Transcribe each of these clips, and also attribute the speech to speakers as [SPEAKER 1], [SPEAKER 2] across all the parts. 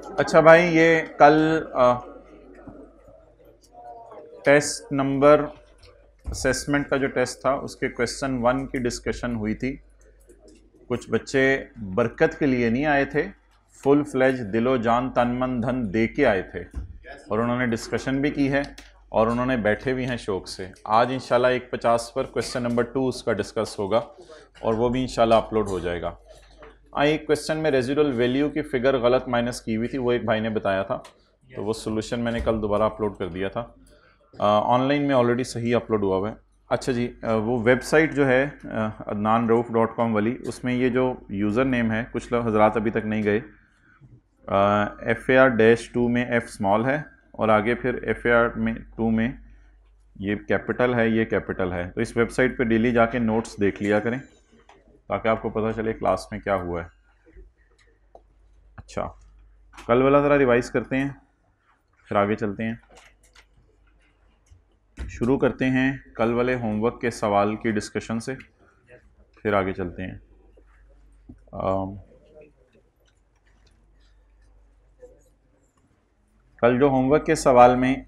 [SPEAKER 1] अच्छा भाई, ये कल टेस्ट नंबर असेसमेंट का जो टेस्ट था उसके क्वेश्चन 1 की डिस्कशन हुई थी। कुछ बच्चे बरकत के लिए नहीं आए थे, फुल फ्लेज दिलो जान तन मन धन दे के आए थे और उन्होंने डिस्कशन भी की है और उन्होंने बैठे भी हैं शौक से। आज इंशाल्लाह 150 पर क्वेश्चन नंबर 2 उसका डिस्कस होगा और वो भी इंशाल्लाह अपलोड हो जाएगा। एक क्वेश्चन में रेजिडुअल वैल्यू की फिगर गलत माइनस की हुई थी, वो एक भाई ने बताया था, तो वो सोल्यूशन मैंने कल दोबारा अपलोड कर दिया था। ऑनलाइन में ऑलरेडी सही अपलोड हुआ हुआ है। अच्छा जी, वो वेबसाइट जो है adnanrauf.com वाली, उसमें ये जो यूज़र नेम है कुछ लोग हजरात अभी तक नहीं गए। FAR-2 में F स्मॉल है और आगे फिर FAR-2 में ये कैपिटल है, ये कैपिटल है। तो इस वेबसाइट पे डेली जाके नोट्स देख लिया करें ताकि आपको पता चले क्लास में क्या हुआ है। अच्छा, कल वाला ज़रा रिवाइज करते हैं फिर आगे चलते हैं। शुरू करते हैं कल वाले होमवर्क के सवाल की डिस्कशन से, फिर आगे चलते हैं। कल जो होमवर्क के सवाल में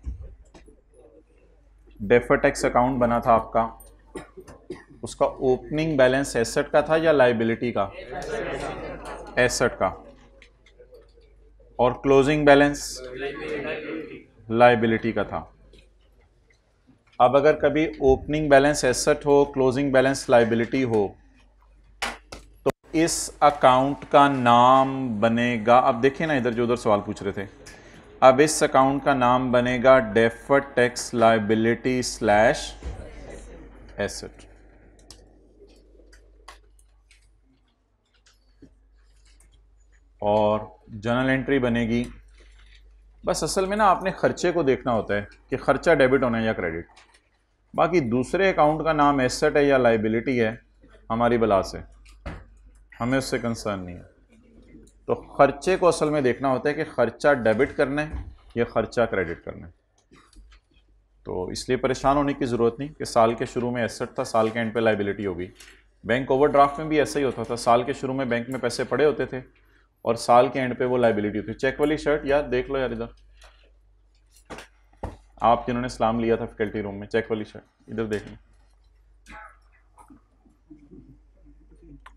[SPEAKER 1] डेफर्ड टैक्स अकाउंट बना था आपका, उसका ओपनिंग बैलेंस एसेट का था या लाइबिलिटी का? एसेट का। और क्लोजिंग बैलेंस लाइबिलिटी का था। अब अगर कभी ओपनिंग बैलेंस एसेट हो, क्लोजिंग बैलेंस लाइबिलिटी हो, तो इस अकाउंट का नाम बनेगा, अब देखिए ना इधर जो उधर सवाल पूछ रहे थे, अब इस अकाउंट का नाम बनेगा deferred tax liability slash asset. और जर्नल एंट्री बनेगी, बस असल में ना आपने खर्चे को देखना होता है कि खर्चा डेबिट होना है या क्रेडिट। बाकी दूसरे अकाउंट का नाम एसेट है या लाइबिलिटी है, हमारी बला से, हमें उससे कंसर्न नहीं है। तो खर्चे को असल में देखना होता है कि खर्चा डेबिट करना है या खर्चा क्रेडिट करना है। तो इसलिए परेशान होने की ज़रूरत नहीं कि साल के शुरू में एसेट था, साल के एंड पे लाइबिलिटी होगी। बैंक ओवरड्राफ्ट में भी ऐसा ही होता था, साल के शुरू में बैंक में पैसे पड़े होते थे और साल के एंड पे वो लाइबिलिटी होती। चेक वाली शर्ट यार देख लो यार, इधर आप जिन्होंने सलाम लिया था फैकल्टी रूम में, चेक वाली शर्ट इधर देख लो।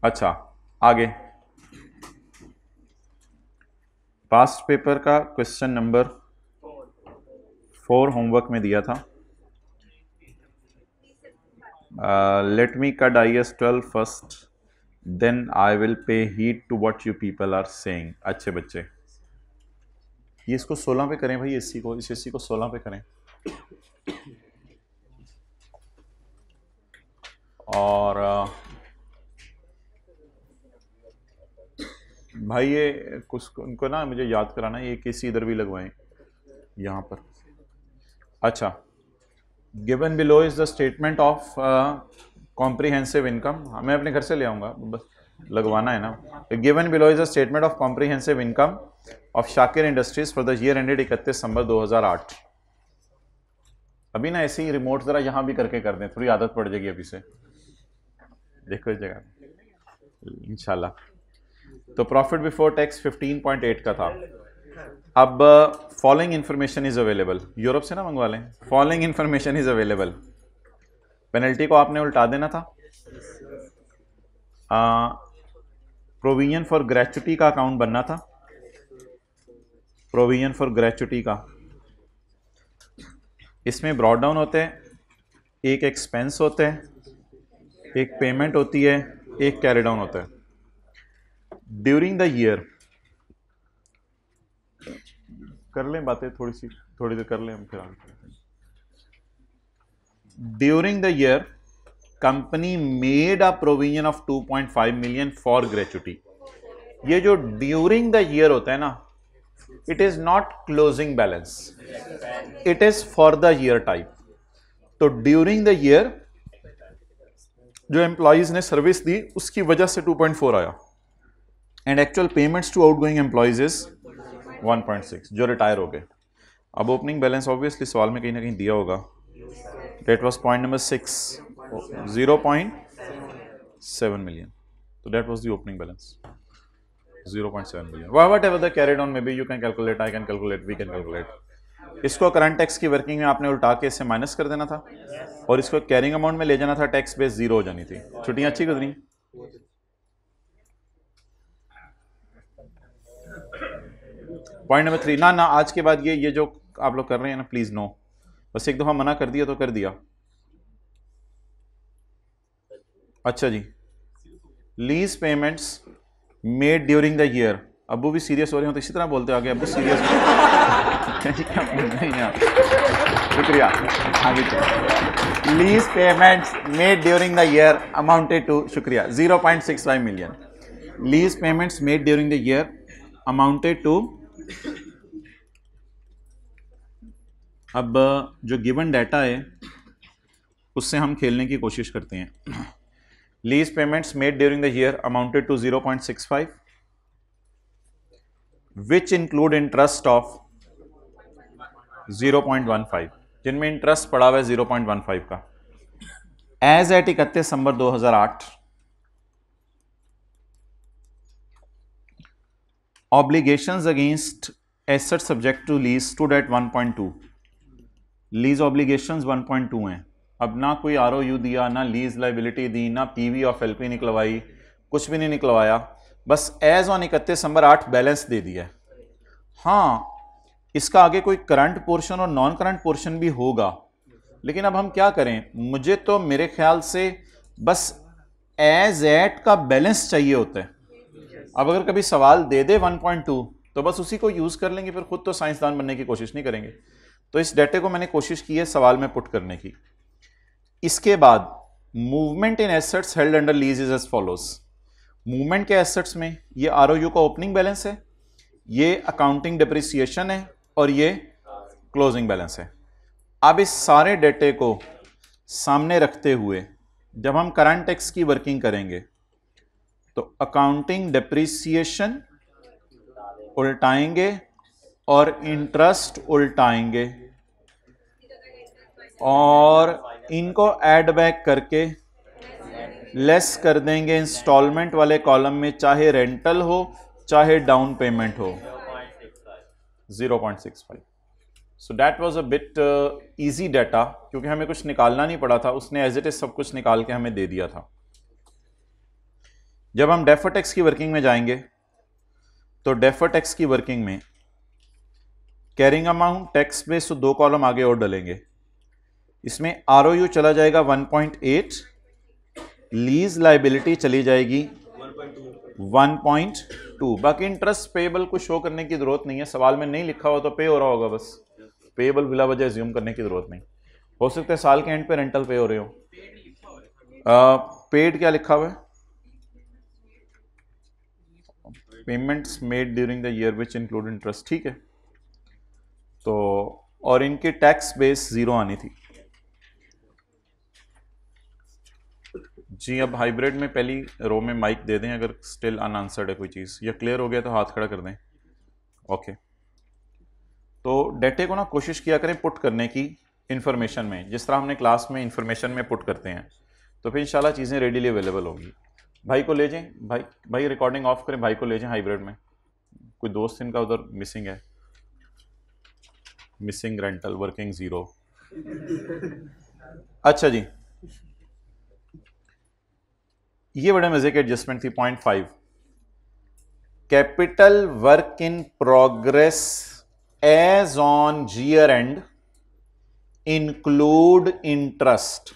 [SPEAKER 1] अच्छा, आगे पास्ट पेपर का क्वेश्चन नंबर 4 होमवर्क में दिया था। Let me cut IS-12 first, then I will pay heed to what you people are saying. अच्छे बच्चे, ये इसको 16 पे करें भाई, एससी को, इस एससी को 16 पे करें। और भाई ये कुछ उनको ना मुझे याद कराना, ये किसी इधर भी लगवाएं यहाँ पर। अच्छा, given below is the statement of comprehensive income, मैं अपने घर से ले आऊँगा, बस लगवाना है ना। Given below is the statement of comprehensive income of Shakir industries for the year ended 31 December 2008। अभी ना ऐसे ही रिमोट ज़रा यहाँ भी करके कर दें, थोड़ी आदत पड़ जाएगी अभी से, देखो इस जगह इंशाल्लाह। तो प्रॉफिट बिफोर टैक्स 15.8 का था। अब following information is available, Europe से ना मंगवा लें। Following information is available, penalty को आपने उल्टा देना था। प्रोविजन फॉर ग्रेचुटी का अकाउंट बनना था, प्रोविजन फॉर ग्रेचुटी का। इसमें ब्रॉड डाउन होते हैं, एक एक्सपेंस होते हैं, एक पेमेंट होती है, एक कैरी डाउन होता है। ड्यूरिंग द ईयर कर लें बातें थोड़ी सी, थोड़ी देर कर लें हम फिर आगे। During the year company made a provision of 2.5 million for gratuity. ये जो ड्यूरिंग द ईयर होता है ना, it is not closing balance, it is for the year type. तो ड्यूरिंग द ईयर जो एम्प्लॉइज ने सर्विस दी उसकी वजह से 2.4 आया, and actual payments to outgoing employees is 1.6 जो रिटायर हो गए। अब ओपनिंग बैलेंस ऑब्वियसली सवाल में कहीं ना कहीं दिया होगा, that was point number 6, 0.7 million, तो that was the opening balance. 0.7 billion. Whatever the carried on, maybe you can calculate, I can calculate, we can calculate. इसको करंट टैक्स की वर्किंग में आपने उल्टा के इससे माइनस कर देना था और इसको कैरिंग अमाउंट में ले जाना था, टैक्स बेस जीरो हो जानी थी। छुट्टियां अच्छी गुजरी। पॉइंट नंबर 3, ना आज के बाद ये जो आप लोग कर रहे हैं ना, प्लीज नो, बस एक दफा मना कर दिया तो कर दिया। अच्छा जी, lease payments made during the year. अबू भी सीरियस हो रहे हो तो इसी तरह बोलते आगे, अबू सीरियस शुक्रिया। Lease payments made during the year amounted to, शुक्रिया, 0.65 million. Lease payments made during the year amounted to, अब जो गिवन डाटा है उससे हम खेलने की कोशिश करते हैं। Lease payments made during the year amounted to 0.65, which include interest of 0.15, जिनमें इंटरेस्ट पड़ा हुआ है 0.15 का, as at 31 December 2008। Obligations against asset subject to lease stood at 1.2। Lease obligations 1.2 हैं। अब ना कोई आरओयू दिया, ना लीज लाइबिलिटी दी, ना पीवी ऑफ एलपी निकलवाई, कुछ भी नहीं निकलवाया, बस एज ऑन 31 दिसंबर 8 बैलेंस दे दिया। हाँ, इसका आगे कोई करंट पोर्शन और नॉन करंट पोर्शन भी होगा, लेकिन अब हम क्या करें, मुझे तो मेरे ख्याल से बस एज एट का बैलेंस चाहिए होता है। अब अगर कभी सवाल दे दे 1.2 तो बस उसी को यूज कर लेंगे, फिर खुद तो साइंसदान बनने की कोशिश नहीं करेंगे। तो इस डेटे को मैंने कोशिश की है सवाल में पुट करने की। इसके बाद movement in assets held under lease is as follows. Movement के एसेट्स में ये आरओयू का ओपनिंग बैलेंस है, ये अकाउंटिंग डिप्रिसिएशन है और ये क्लोजिंग बैलेंस है। अब इस सारे डेटे को सामने रखते हुए जब हम करंट टैक्स की वर्किंग करेंगे तो अकाउंटिंग डिप्रिसिएशन उल्टाएंगे और इंटरेस्ट उल्टाएंगे और इनको ऐड बैक करके लेस कर देंगे इंस्टॉलमेंट वाले कॉलम में, चाहे रेंटल हो चाहे डाउन पेमेंट हो, 0.65। So that was a bit easy data, क्योंकि हमें कुछ निकालना नहीं पड़ा था, उसने एज इट इज सब कुछ निकाल के हमें दे दिया था। जब हम डेफर्ड टैक्स की वर्किंग में जाएंगे तो डेफर्ड टैक्स की वर्किंग में कैरिंग अमाउंट, टैक्स बेस, तो 2 कॉलम आगे और डलेंगे। इसमें आरओयू चला जाएगा 1.8, लीज लाइबिलिटी चली जाएगी 1.2। बाकी इंटरेस्ट पेएबल को शो करने की जरूरत नहीं है, सवाल में नहीं लिखा हुआ तो पे हो रहा होगा, बस पेएबल बिला वजह एज्यूम करने की जरूरत नहीं। हो सकता है साल के एंड पे रेंटल पे हो रहे हो। पेड क्या लिखा हुआ है? Payments made during the year which include interest, ठीक है। तो और इनकी टैक्स बेस 0 आनी थी जी। अब हाइब्रिड में पहली रो में माइक दे दें अगर स्टिल अनआंसर्ड है कोई चीज़, या क्लियर हो गया तो हाथ खड़ा कर दें। ओके, तो डेटे को ना कोशिश किया करें पुट करने की इंफॉर्मेशन में, जिस तरह हमने क्लास में इंफॉर्मेशन में पुट करते हैं, तो फिर इंशाल्लाह चीज़ें रेडीली अवेलेबल होगी। भाई को ले जाएं, भाई रिकॉर्डिंग ऑफ करें, भाई को ले जाएं हाइब्रिड में। कोई दोस्त इनका उधर मिसिंग है, मिसिंग रेंटल वर्किंग 0। अच्छा जी, ये बड़े मजे की एडजस्टमेंट थी। 0.5, capital work in progress as on year end include interest,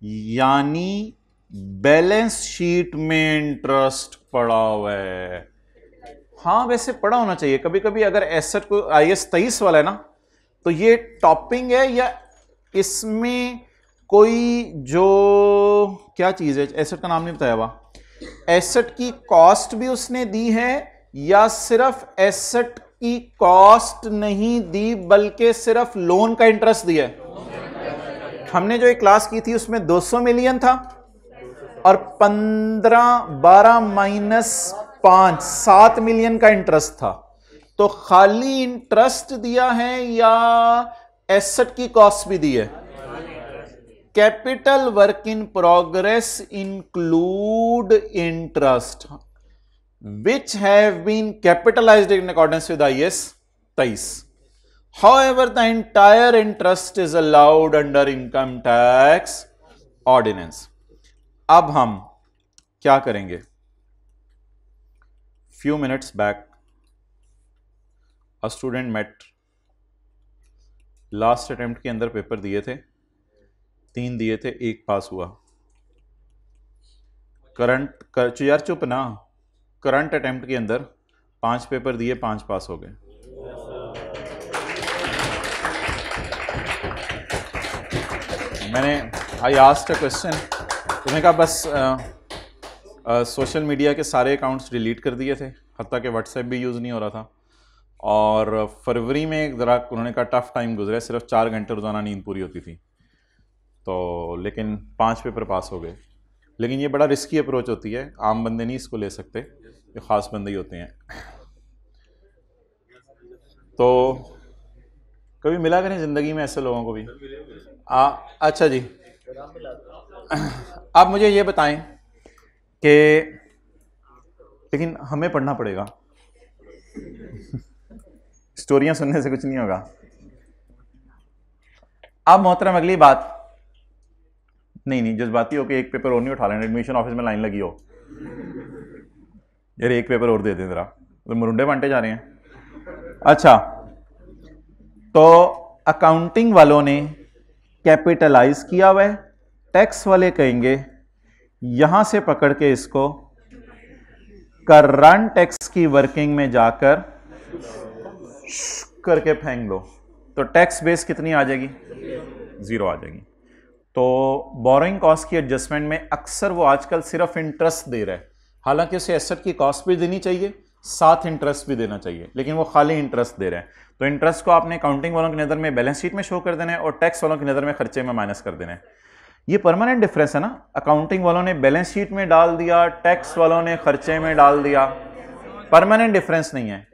[SPEAKER 1] यानी बैलेंस शीट में इंटरेस्ट पड़ा हुआ है। हाँ, वैसे पड़ा होना चाहिए। कभी कभी अगर एसेट को IAS 23 वाला है ना, तो ये टॉपिंग है या इसमें कोई जो क्या चीज है, एसेट का नाम नहीं बताया हुआ, एसेट की कॉस्ट भी उसने दी है या सिर्फ एसेट की कॉस्ट नहीं दी बल्कि सिर्फ लोन का इंटरेस्ट दिया है। हमने जो एक क्लास की थी उसमें 200 मिलियन था और 12 माइनस 5 7 मिलियन का इंटरेस्ट था। तो खाली इंटरेस्ट दिया है या एसेट की कॉस्ट भी दी है? Capital work in progress include interest. which have been capitalized in accordance with IAS 23. However, the entire interest is allowed under income tax ordinance. अब हम क्या करेंगे? Few minutes back, a student met. Last attempt के अंदर paper दिए थे, 3 दिए थे, 1 पास हुआ. करंट यार चुप ना. करंट अटेम्प्ट के अंदर 5 पेपर दिए, 5 पास हो गए. मैंने आई आस्क्ड अ क्वेश्चन, उसने कहा बस सोशल मीडिया के सारे अकाउंट्स डिलीट कर दिए थे, हत्ता कि व्हाट्सएप भी यूज़ नहीं हो रहा था. और फरवरी में ज़रा उन्होंने कहा टफ टाइम गुजरा, सिर्फ 4 घंटे रोज़ाना नींद पूरी होती थी. तो लेकिन 5 पेपर पास हो गए. लेकिन ये बड़ा रिस्की अप्रोच होती है, आम बंदे नहीं इसको ले सकते, ये ख़ास बंदे ही होते हैं. तो कभी मिला कि नहीं ज़िंदगी में ऐसे लोगों को भी? अच्छा जी, आप मुझे ये बताएं कि लेकिन हमें पढ़ना पड़ेगा, स्टोरियां सुनने से कुछ नहीं होगा. अब मोहतरम अगली बात, नहीं जज्बाती हो कि एक पेपर और नहीं उठा लेना, एडमिशन ऑफिस में लाइन लगी हो, यार एक पेपर और दे दें जरा, तो मुरुंडे बांटे जा रहे हैं. अच्छा, तो अकाउंटिंग वालों ने कैपिटलाइज किया हुआ है, टैक्स वाले कहेंगे यहां से पकड़ के इसको करंट टैक्स की वर्किंग में जाकर करके फेंक दो, तो टैक्स बेस कितनी आ जाएगी? 0 आ जाएगी. तो बोरोइंग कॉस्ट की एडजस्टमेंट में अक्सर वो आजकल सिर्फ इंटरेस्ट दे रहा है, हालांकि उसे एसेट की कॉस्ट भी देनी चाहिए, साथ इंटरेस्ट भी देना चाहिए, लेकिन वो खाली इंटरेस्ट दे रहे हैं. तो इंटरेस्ट को आपने अकाउंटिंग वालों की नज़र में बैलेंस शीट में शो कर देना है और टैक्स वालों की नज़र में खर्चे में माइनस कर देना है. ये परमानेंट डिफरेंस है ना, अकाउंटिंग वालों ने बैलेंस शीट में डाल दिया, टैक्स वालों ने खर्चे में डाल दिया, परमानेंट डिफरेंस नहीं है.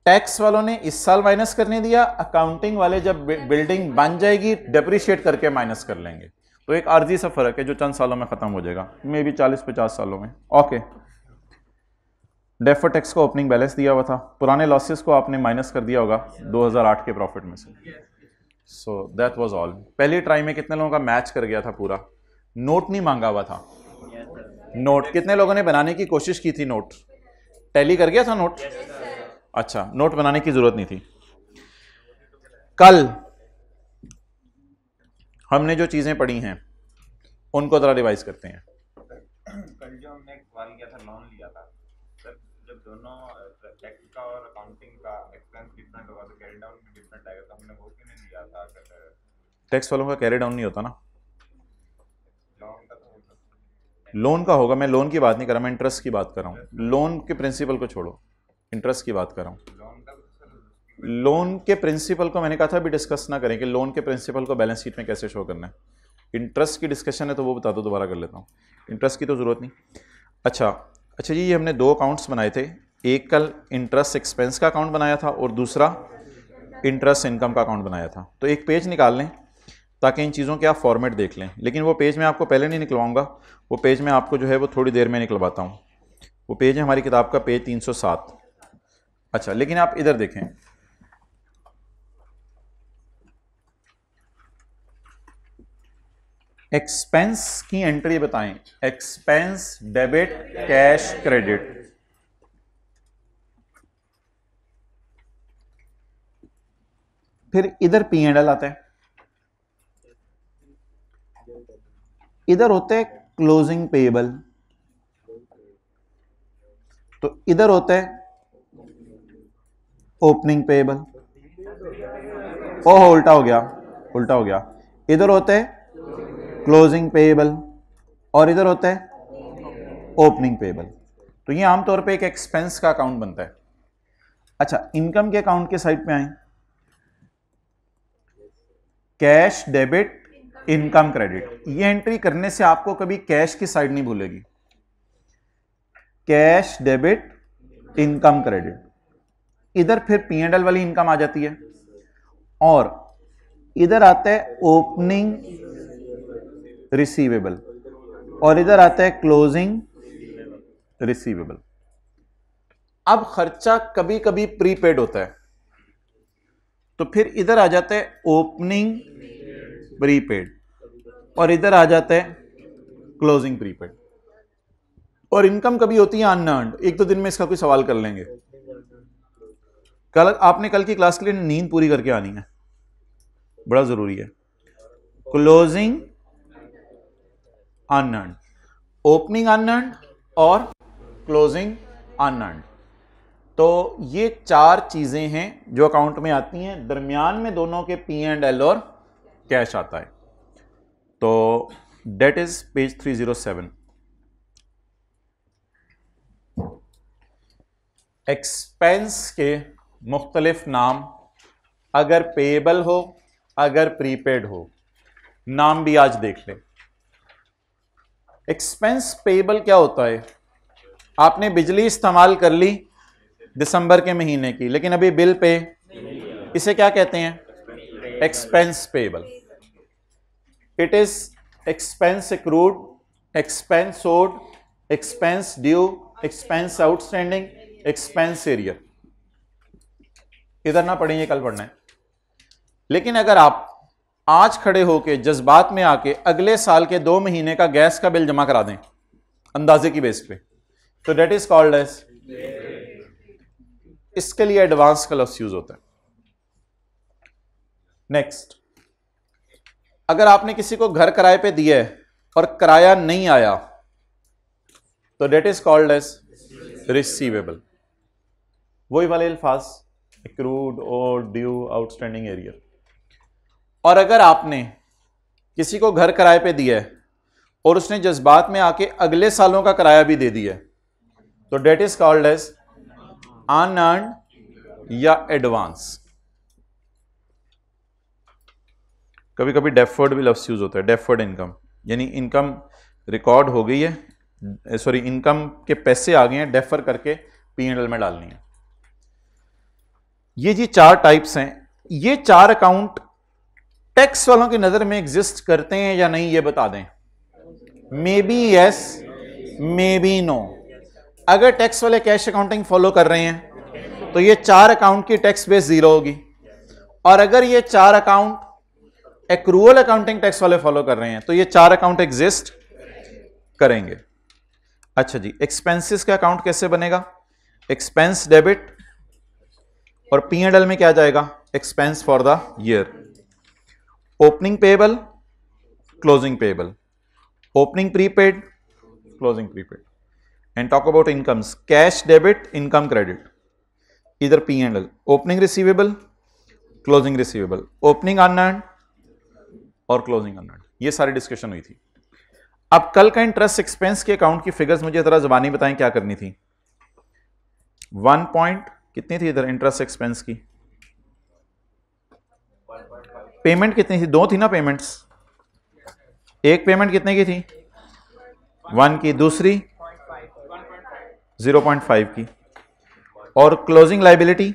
[SPEAKER 1] टैक्स वालों ने इस साल माइनस करने दिया, अकाउंटिंग वाले जब बिल्डिंग बन जाएगी डेप्रिशिएट करके माइनस कर लेंगे. तो एक आर्जी सा फर्क है जो चंद सालों में खत्म हो जाएगा, मे बी 40-50 सालों में. ओके, डेफर टैक्स को ओपनिंग बैलेंस दिया हुआ था, पुराने लॉसेस को आपने माइनस कर दिया होगा 2008 के प्रॉफिट में से. So that was all. पहली ट्राई में कितने लोगों का मैच कर गया था पूरा? नोट नहीं मांगा हुआ था. नोट कितने लोगों ने बनाने की कोशिश की थी? नोट टैली कर गया था नोट? अच्छा, नोट बनाने की जरूरत नहीं थी. कल हमने जो चीजें पढ़ी हैं उनको जरा रिवाइज करते हैं.
[SPEAKER 2] कल जो हमने एक सवाल किया था, लोन लिया था सर, जब दोनों टैक्स का और अकाउंटिंग का एक्सपेंस डिफरेंट होगा तो कैरी डाउन भी डिफरेंट आएगा, तो हमने वो क्यों नहीं लिया था?
[SPEAKER 1] टैक्स वालों का कैरी डाउन नहीं होता ना,
[SPEAKER 2] लोन का तो
[SPEAKER 1] लोन का होगा. मैं लोन की बात नहीं कर रहा, मैं इंटरेस्ट की बात कर रहा हूँ. लोन के प्रिंसिपल को छोड़ो, इंटरेस्ट की बात कर रहा हूँ. लोन के प्रिंसिपल को मैंने कहा था अभी डिस्कस ना करें कि लोन के प्रिंसिपल को बैलेंस शीट में कैसे शो करना है. इंटरेस्ट की डिस्कशन है तो वो बता दो, दोबारा कर लेता हूँ. इंटरेस्ट की तो ज़रूरत नहीं. अच्छा जी, ये हमने 2 अकाउंट्स बनाए थे, एक कल इंटरेस्ट एक्सपेंस का अकाउंट बनाया था और दूसरा इंटरेस्ट इनकम का अकाउंट बनाया था. तो एक पेज निकाल लें ताकि इन चीज़ों के आप फॉर्मेट देख लें. लेकिन वो पेज मैं आपको पहले नहीं निकलवाऊंगा, वो पेज मैं आपको जो है वो थोड़ी देर में निकलवाता हूँ. वो पेज है हमारी किताब का पेज 307. अच्छा, लेकिन आप इधर देखें, एक्सपेंस की एंट्री बताएं, एक्सपेंस डेबिट कैश क्रेडिट. फिर इधर P&L आता है, इधर होता है क्लोजिंग पेएबल, तो इधर होता है ओपनिंग पेएबल. ओह उल्टा हो गया, उल्टा हो गया. इधर होता है क्लोजिंग पेएबल और इधर होता है ओपनिंग पेएबल. तो ये आमतौर पे एक एक्सपेंस का अकाउंट बनता है. अच्छा, इनकम के अकाउंट के साइड पे आए, कैश डेबिट इनकम क्रेडिट. ये एंट्री करने से आपको कभी कैश की साइड नहीं भूलेगी, कैश डेबिट इनकम क्रेडिट. इधर फिर P&L वाली इनकम आ जाती है और इधर आता है ओपनिंग रिसीवेबल और इधर आता है क्लोजिंग रिसीवेबल। अब खर्चा कभी कभी प्रीपेड होता है, तो फिर इधर आ जाता है ओपनिंग प्रीपेड और इधर आ जाता है क्लोजिंग प्रीपेड। और इनकम कभी होती है अनअर्न्ड। एक दो दिन में इसका कोई सवाल कर लेंगे। आपने कल की क्लास के लिए नींद पूरी करके आनी है, बड़ा जरूरी है। क्लोजिंग अनअर्न्ड, ओपनिंग अनअर्न्ड और क्लोजिंग अनअर्न्ड। तो ये चार चीजें हैं जो अकाउंट में आती हैं, दरमियान में दोनों के P&L और कैश आता है। तो डेट इज पेज 307। एक्सपेंस के मुख्तलिफ नाम, अगर पेएबल हो अगर प्रीपेड हो, नाम भी आज देख लें। एक्सपेंस पेएबल क्या होता है? आपने बिजली इस्तेमाल कर ली दिसंबर के महीने की, लेकिन अभी बिल पे, इसे क्या कहते हैं? Expense payable. It is expense accrued, expense owed, expense due, expense outstanding, expense arrear. इधर ना पढ़ेंगे, कल पढ़ना है। लेकिन अगर आप आज खड़े होके जज्बात में आके अगले साल के 2 महीने का गैस का बिल जमा करा दें अंदाजे की बेस पे, तो डेट इज कॉल्ड एज, इसके लिए एडवांस का लफ्ज यूज होता है। नेक्स्ट, अगर आपने किसी को घर किराए पे दिया है और किराया नहीं आया, तो that is called as receivable. वही वाले अल्फाज, accrued, owed, due, outstanding, arrear. और अगर आपने किसी को घर किराए पे दिया है और उसने जज्बात में आके अगले सालों का किराया भी दे दिया है, तो that is called as unearned या एडवांस। कभी कभी डेफर्ड भी लफ्ज यूज होता है, डेफर्ड इनकम, यानी इनकम रिकॉर्ड हो गई है, सॉरी इनकम के पैसे आ गए हैं, डेफर करके P&L में डालनी है। ये जी 4 टाइप्स हैं। ये 4 अकाउंट टैक्स वालों की नजर में एग्जिस्ट करते हैं या नहीं, ये बता दें। Maybe yes, maybe no. अगर टैक्स वाले कैश अकाउंटिंग फॉलो कर रहे हैं तो ये 4 अकाउंट की टैक्स बेस 0 होगी, और अगर ये 4 अकाउंट एक्रूअल अकाउंटिंग टैक्स वाले फॉलो कर रहे हैं तो ये 4 अकाउंट एग्जिस्ट करेंगे। अच्छा जी, एक्सपेंसेस का अकाउंट कैसे बनेगा? एक्सपेंस डेबिट, और P&L में क्या जाएगा? Expense for the year. Opening payable, closing payable, opening prepaid, closing prepaid. And talk about incomes, cash debit, income credit, इधर P&L, opening receivable, closing receivable, opening unearned और closing unearned. ये सारी discussion हुई थी। अब कल का इंटरेस्ट एक्सपेंस के अकाउंट की फिगर्स मुझे जरा जुबानी बताएं क्या करनी थी। 1 पॉइंट कितनी थी इधर इंटरेस्ट एक्सपेंस की? पेमेंट कितनी थी? 2 थी ना पेमेंट्स। एक पेमेंट कितने की थी? 1 की, दूसरी 0.5 की, और क्लोजिंग लायबिलिटी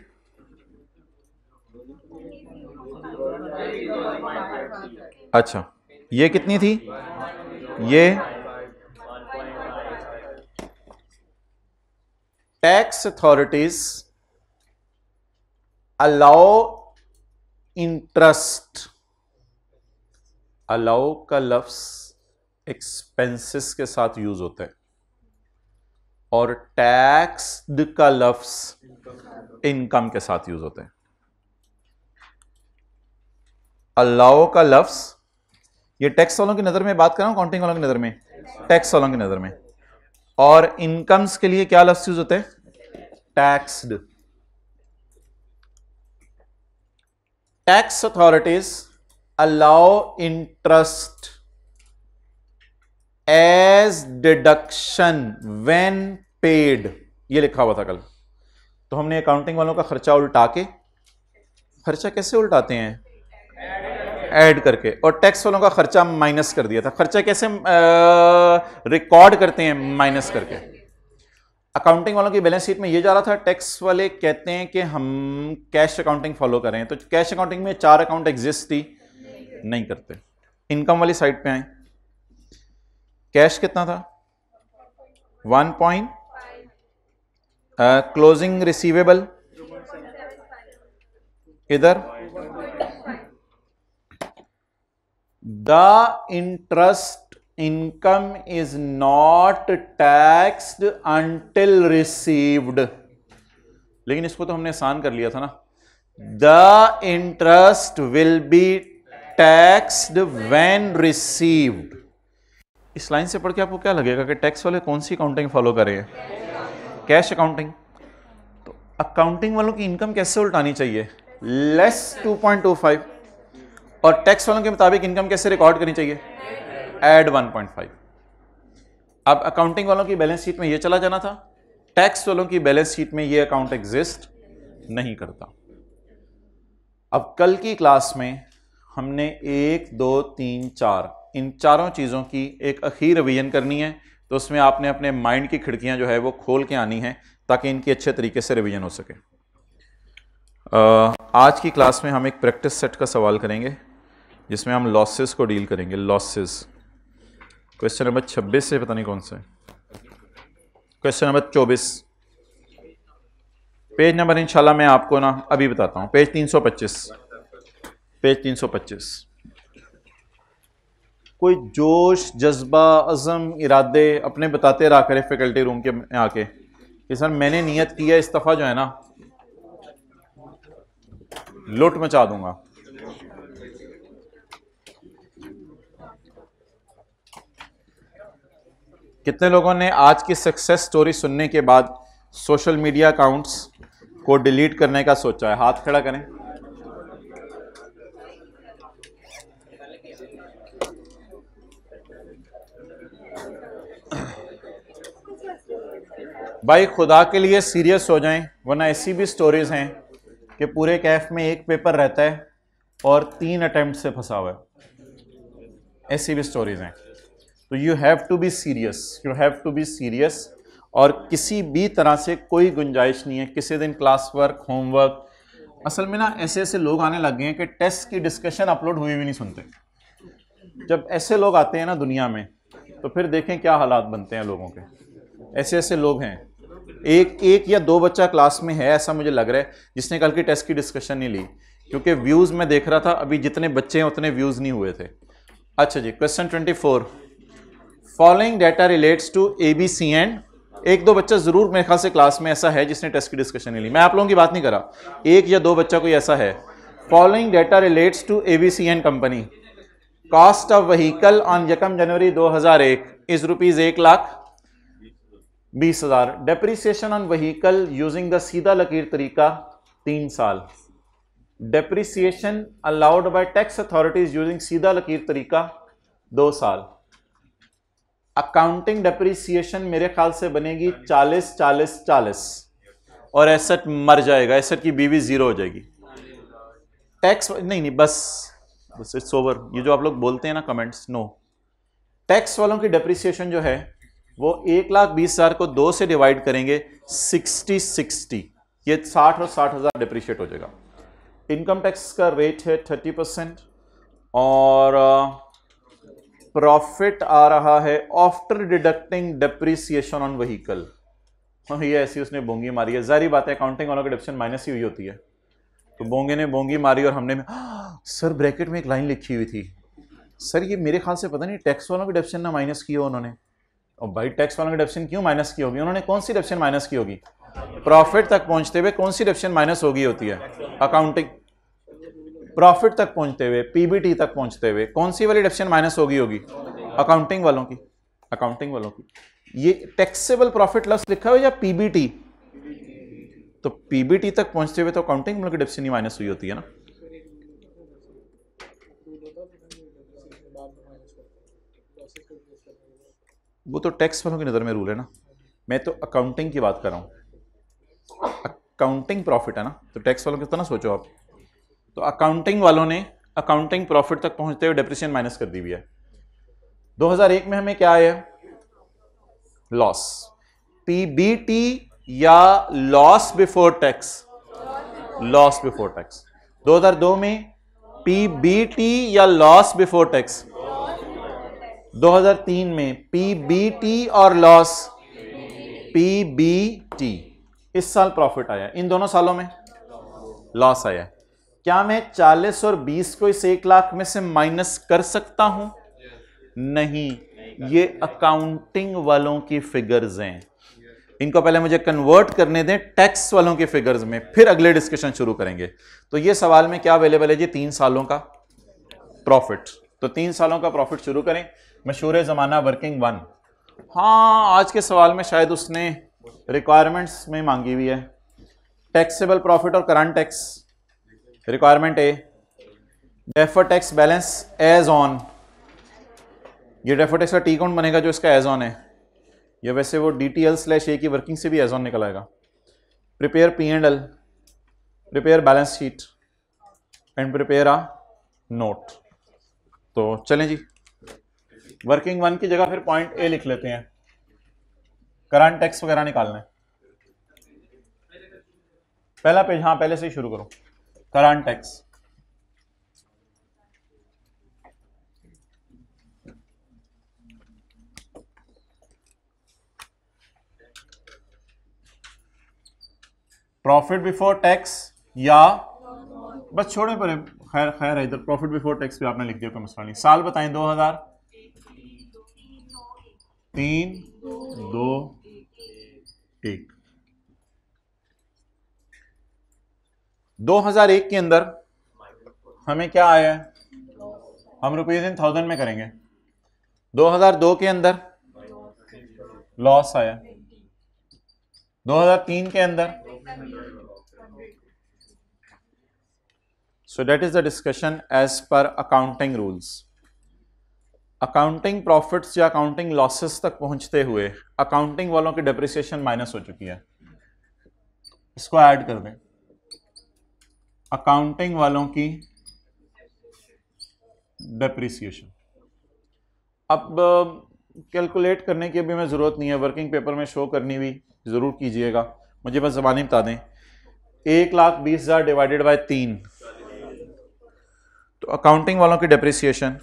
[SPEAKER 1] अच्छा ये कितनी थी? ये tax authorities allow interest, allow का लफ्ज एक्सपेंसेस के साथ यूज होता है और टैक्स्ड का लफ्ज इनकम के साथ यूज होता है। अलाउ का लफ्ज, ये टैक्स वालों की नजर में बात कर रहा हूं, अकाउंटिंग वालों की नजर में, टैक्स वालों की नजर में। और इनकम्स के लिए क्या लफ्ज यूज होते हैं? Taxed. Tax authorities allow interest as deduction when paid, ये लिखा हुआ था कल। तो हमने अकाउंटिंग वालों का खर्चा उल्टा के, खर्चा कैसे उल्टाते हैं? ऐड करके, और टैक्स वालों का खर्चा माइनस कर दिया था। खर्चा कैसे रिकॉर्ड करते हैं? माइनस करके। अकाउंटिंग वालों की बैलेंस शीट में ये जा रहा था, टैक्स वाले कहते हैं कि हम कैश अकाउंटिंग फॉलो करें, तो कैश अकाउंटिंग में 4 अकाउंट एग्जिस्ट ही नहीं करते। इनकम वाली साइड पे आए, कैश कितना था? 1.5, क्लोजिंग रिसीवेबल इधर, the interest income is not taxed until received, लेकिन इसको तो हमने आसान कर लिया था ना, the interest will be taxed when received. इस लाइन से पढ़ के आपको क्या लगेगा कि टैक्स वाले कौन सी अकाउंटिंग फॉलो कर रहे हैं? Cash accounting. तो अकाउंटिंग वालों की इनकम कैसे उल्टानी चाहिए? लेस 2.25, और टैक्स वालों के मुताबिक इनकम कैसे रिकॉर्ड करनी चाहिए? ऐड 1.5। अब अकाउंटिंग वालों की बैलेंस शीट में ये चला जाना था, टैक्स वालों की बैलेंस शीट में ये अकाउंट एग्जिस्ट नहीं करता। अब कल की क्लास में हमने 1, 2, 3, 4 इन चारों चीज़ों की एक अखीर रिवीजन करनी है, तो उसमें आपने अपने माइंड की खिड़कियां जो है वो खोल के आनी है ताकि इनकी अच्छे तरीके से रिवीजन हो सके। आज की क्लास में हम एक प्रैक्टिस सेट का सवाल करेंगे जिसमें हम लॉसेस को डील करेंगे। लॉसेस, क्वेश्चन नंबर 26 से पता नहीं कौन सा है, क्वेश्चन नंबर 24, पेज नंबर इंशाल्लाह मैं आपको ना अभी बताता हूं, पेज 325, पेज 325। कोई जोश, जज्बा, अज़म, इरादे अपने बताते रहा करे फैकल्टी रूम के में आके कि सर मैंने नियत की है इस दफ़ा जो है ना लुट मचा दूंगा। कितने लोगों ने आज की सक्सेस स्टोरी सुनने के बाद सोशल मीडिया अकाउंट्स को डिलीट करने का सोचा है? हाथ खड़ा करें। भाई खुदा के लिए सीरियस हो जाएं, वरना ऐसी भी स्टोरीज हैं कि पूरे कैफ में एक पेपर रहता है और 3 अटेम्प्ट से फंसा हुआ है। ऐसी भी स्टोरीज हैं। तो you have to be serious, you have to be serious, और किसी भी तरह से कोई गुंजाइश नहीं है किसी दिन क्लास वर्क, होमवर्क। असल में ना ऐसे ऐसे लोग आने लग गए हैं कि टेस्ट की डिस्कशन अपलोड हुई भी नहीं सुनते। जब ऐसे लोग आते हैं ना दुनिया में, तो फिर देखें क्या हालात बनते हैं लोगों के। ऐसे ऐसे लोग हैं, एक या दो बच्चा क्लास में है ऐसा मुझे लग रहा है जिसने कल की टेस्ट की डिस्कशन नहीं ली, क्योंकि व्यूज़ मैं देख रहा था अभी जितने बच्चे हैं उतने व्यूज़ नहीं हुए थे। अच्छा जी, question 24, following data relates to ABC and, एक दो बच्चा जरूर मेरे ख्याल से क्लास में ऐसा है जिसने टेस्ट की डिस्कशन नहीं ली, मैं आप लोगों की बात नहीं कर रहा, एक या दो बच्चा कोई ऐसा है। Following data relates to ABC and company, cost of vehicle on 1 January 2001 is ₹1,20,000, depreciation on vehicle using the सीधा लकीर तरीका 3 साल, depreciation allowed by tax authorities using सीधा लकीर तरीका 2 साल। अकाउंटिंग डेप्रीसिएशन मेरे ख्याल से बनेगी 40-40-40, और एसेट मर जाएगा, एसेट की बीवी 0 हो जाएगी। टैक्स नहीं बस इट्स ओवर। ये जो आप लोग बोलते हैं ना कमेंट्स, नो, टैक्स वालों की डेप्रीसिएशन जो है वो 1,20,000 को 2 से डिवाइड करेंगे, 60-60, ये 60 और 60,000 डेप्रीशिएट हो जाएगा। इनकम टैक्स का रेट है 30%, और प्रॉफिट आ रहा है after deducting depreciation on vehicle. ये ऐसी उसने बोंगी मारी है, जारी बात है अकाउंटिंग वालों की डिडक्शन माइनस ही हुई होती है। तो बोंगे ने बोंगी मारी और हमने सर ब्रैकेट में एक लाइन लिखी हुई थी, सर ये मेरे ख्याल से पता नहीं टैक्स वालों की डिडक्शन ना माइनस की हो उन्होंने। और भाई टैक्स वालों की डिडक्शन क्यों माइनस की होगी? उन्होंने कौन सी डिडक्शन माइनस की होगी? प्रॉफिट तक पहुंचते हुए कौन सी डिडक्शन माइनस होगी होती है? अकाउंटिंग। प्रॉफिट तक पहुंचते हुए, PBT तक पहुंचते हुए कौन सी वाली डिडक्शन माइनस होगी? अकाउंटिंग वालों की, अकाउंटिंग वालों की। ये टैक्सेबल प्रॉफिट लॉस लिखा हुआ या PBT? तो PBT तक पहुंचते हुए तो अकाउंटिंग वालों की डिडक्शन ही माइनस हुई होती है ना। वो तो टैक्स वालों की नज़र में रूल है ना, मैं तो अकाउंटिंग की बात कर रहा हूँ। अकाउंटिंग प्रॉफिट है ना, तो टैक्स वालों की तो ना सोचो आप। तो अकाउंटिंग वालों ने अकाउंटिंग प्रॉफिट तक पहुंचते हुए डेप्रिसिएशन माइनस कर दी हुई है। 2001 में हमें क्या आया? लॉस। PBT या loss before tax? Loss before tax. 2002 में PBT या लॉस बिफोर टैक्स? 2003 में PBT और लॉस? PBT। इस साल प्रॉफिट आया, इन दोनों सालों में लॉस आया। क्या मैं 40 और 20 को इस 1 लाख में से माइनस कर सकता हूं? नहीं, ये अकाउंटिंग वालों की फिगर्स हैं, इनको पहले मुझे कन्वर्ट करने दें टैक्स वालों के फिगर्स में, फिर अगले डिस्कशन शुरू करेंगे। तो ये सवाल में क्या अवेलेबल है जी? 3 सालों का प्रॉफिट। तो 3 सालों का प्रॉफिट शुरू करें। मशहूर जमाना वर्किंग 1। हाँ, आज के सवाल में शायद उसने रिक्वायरमेंट्स में मांगी हुई है टैक्सेबल प्रॉफिट और current tax. Requirement a, deferred tax balance as on. ये डेफर्ड टैक्स का टी काउंट बनेगा जो इसका एज ऑन है, या वैसे वो DTL/A की वर्किंग से भी एज ऑन निकल आएगा। Prepare P&L, prepare balance sheet and prepare a note. तो चलें जी, वर्किंग 1 की जगह फिर पॉइंट ए लिख लेते हैं, करंट टैक्स वगैरह निकालना है। पहला पेज, हाँ पहले से ही शुरू करो। Current tax, profit before tax या बस छोड़े पर, खैर खैर है, इधर प्रॉफिट बिफोर टैक्स भी आपने लिख दिया तो मसला नहीं। साल बताएं, 2003, 2, 1। 2001 के अंदर हमें क्या आया है? हम रुपीज इन 1000 में करेंगे। 2002 के अंदर लॉस आया, 2003 के अंदर। So that is the discussion as per accounting rules. Accounting profits या अकाउंटिंग लॉसेस तक पहुंचते हुए अकाउंटिंग वालों की डेप्रिसिएशन माइनस हो चुकी है, इसको ऐड कर दें। अकाउंटिंग वालों की डेप्रिसिएशन अब कैलकुलेट करने की अभी हमें जरूरत नहीं है, वर्किंग पेपर में शो करनी भी जरूर कीजिएगा, मुझे बस ज़बानी बता दें। 1,20,000 डिवाइडेड बाय 3, तो अकाउंटिंग वालों की डेप्रिसिएशन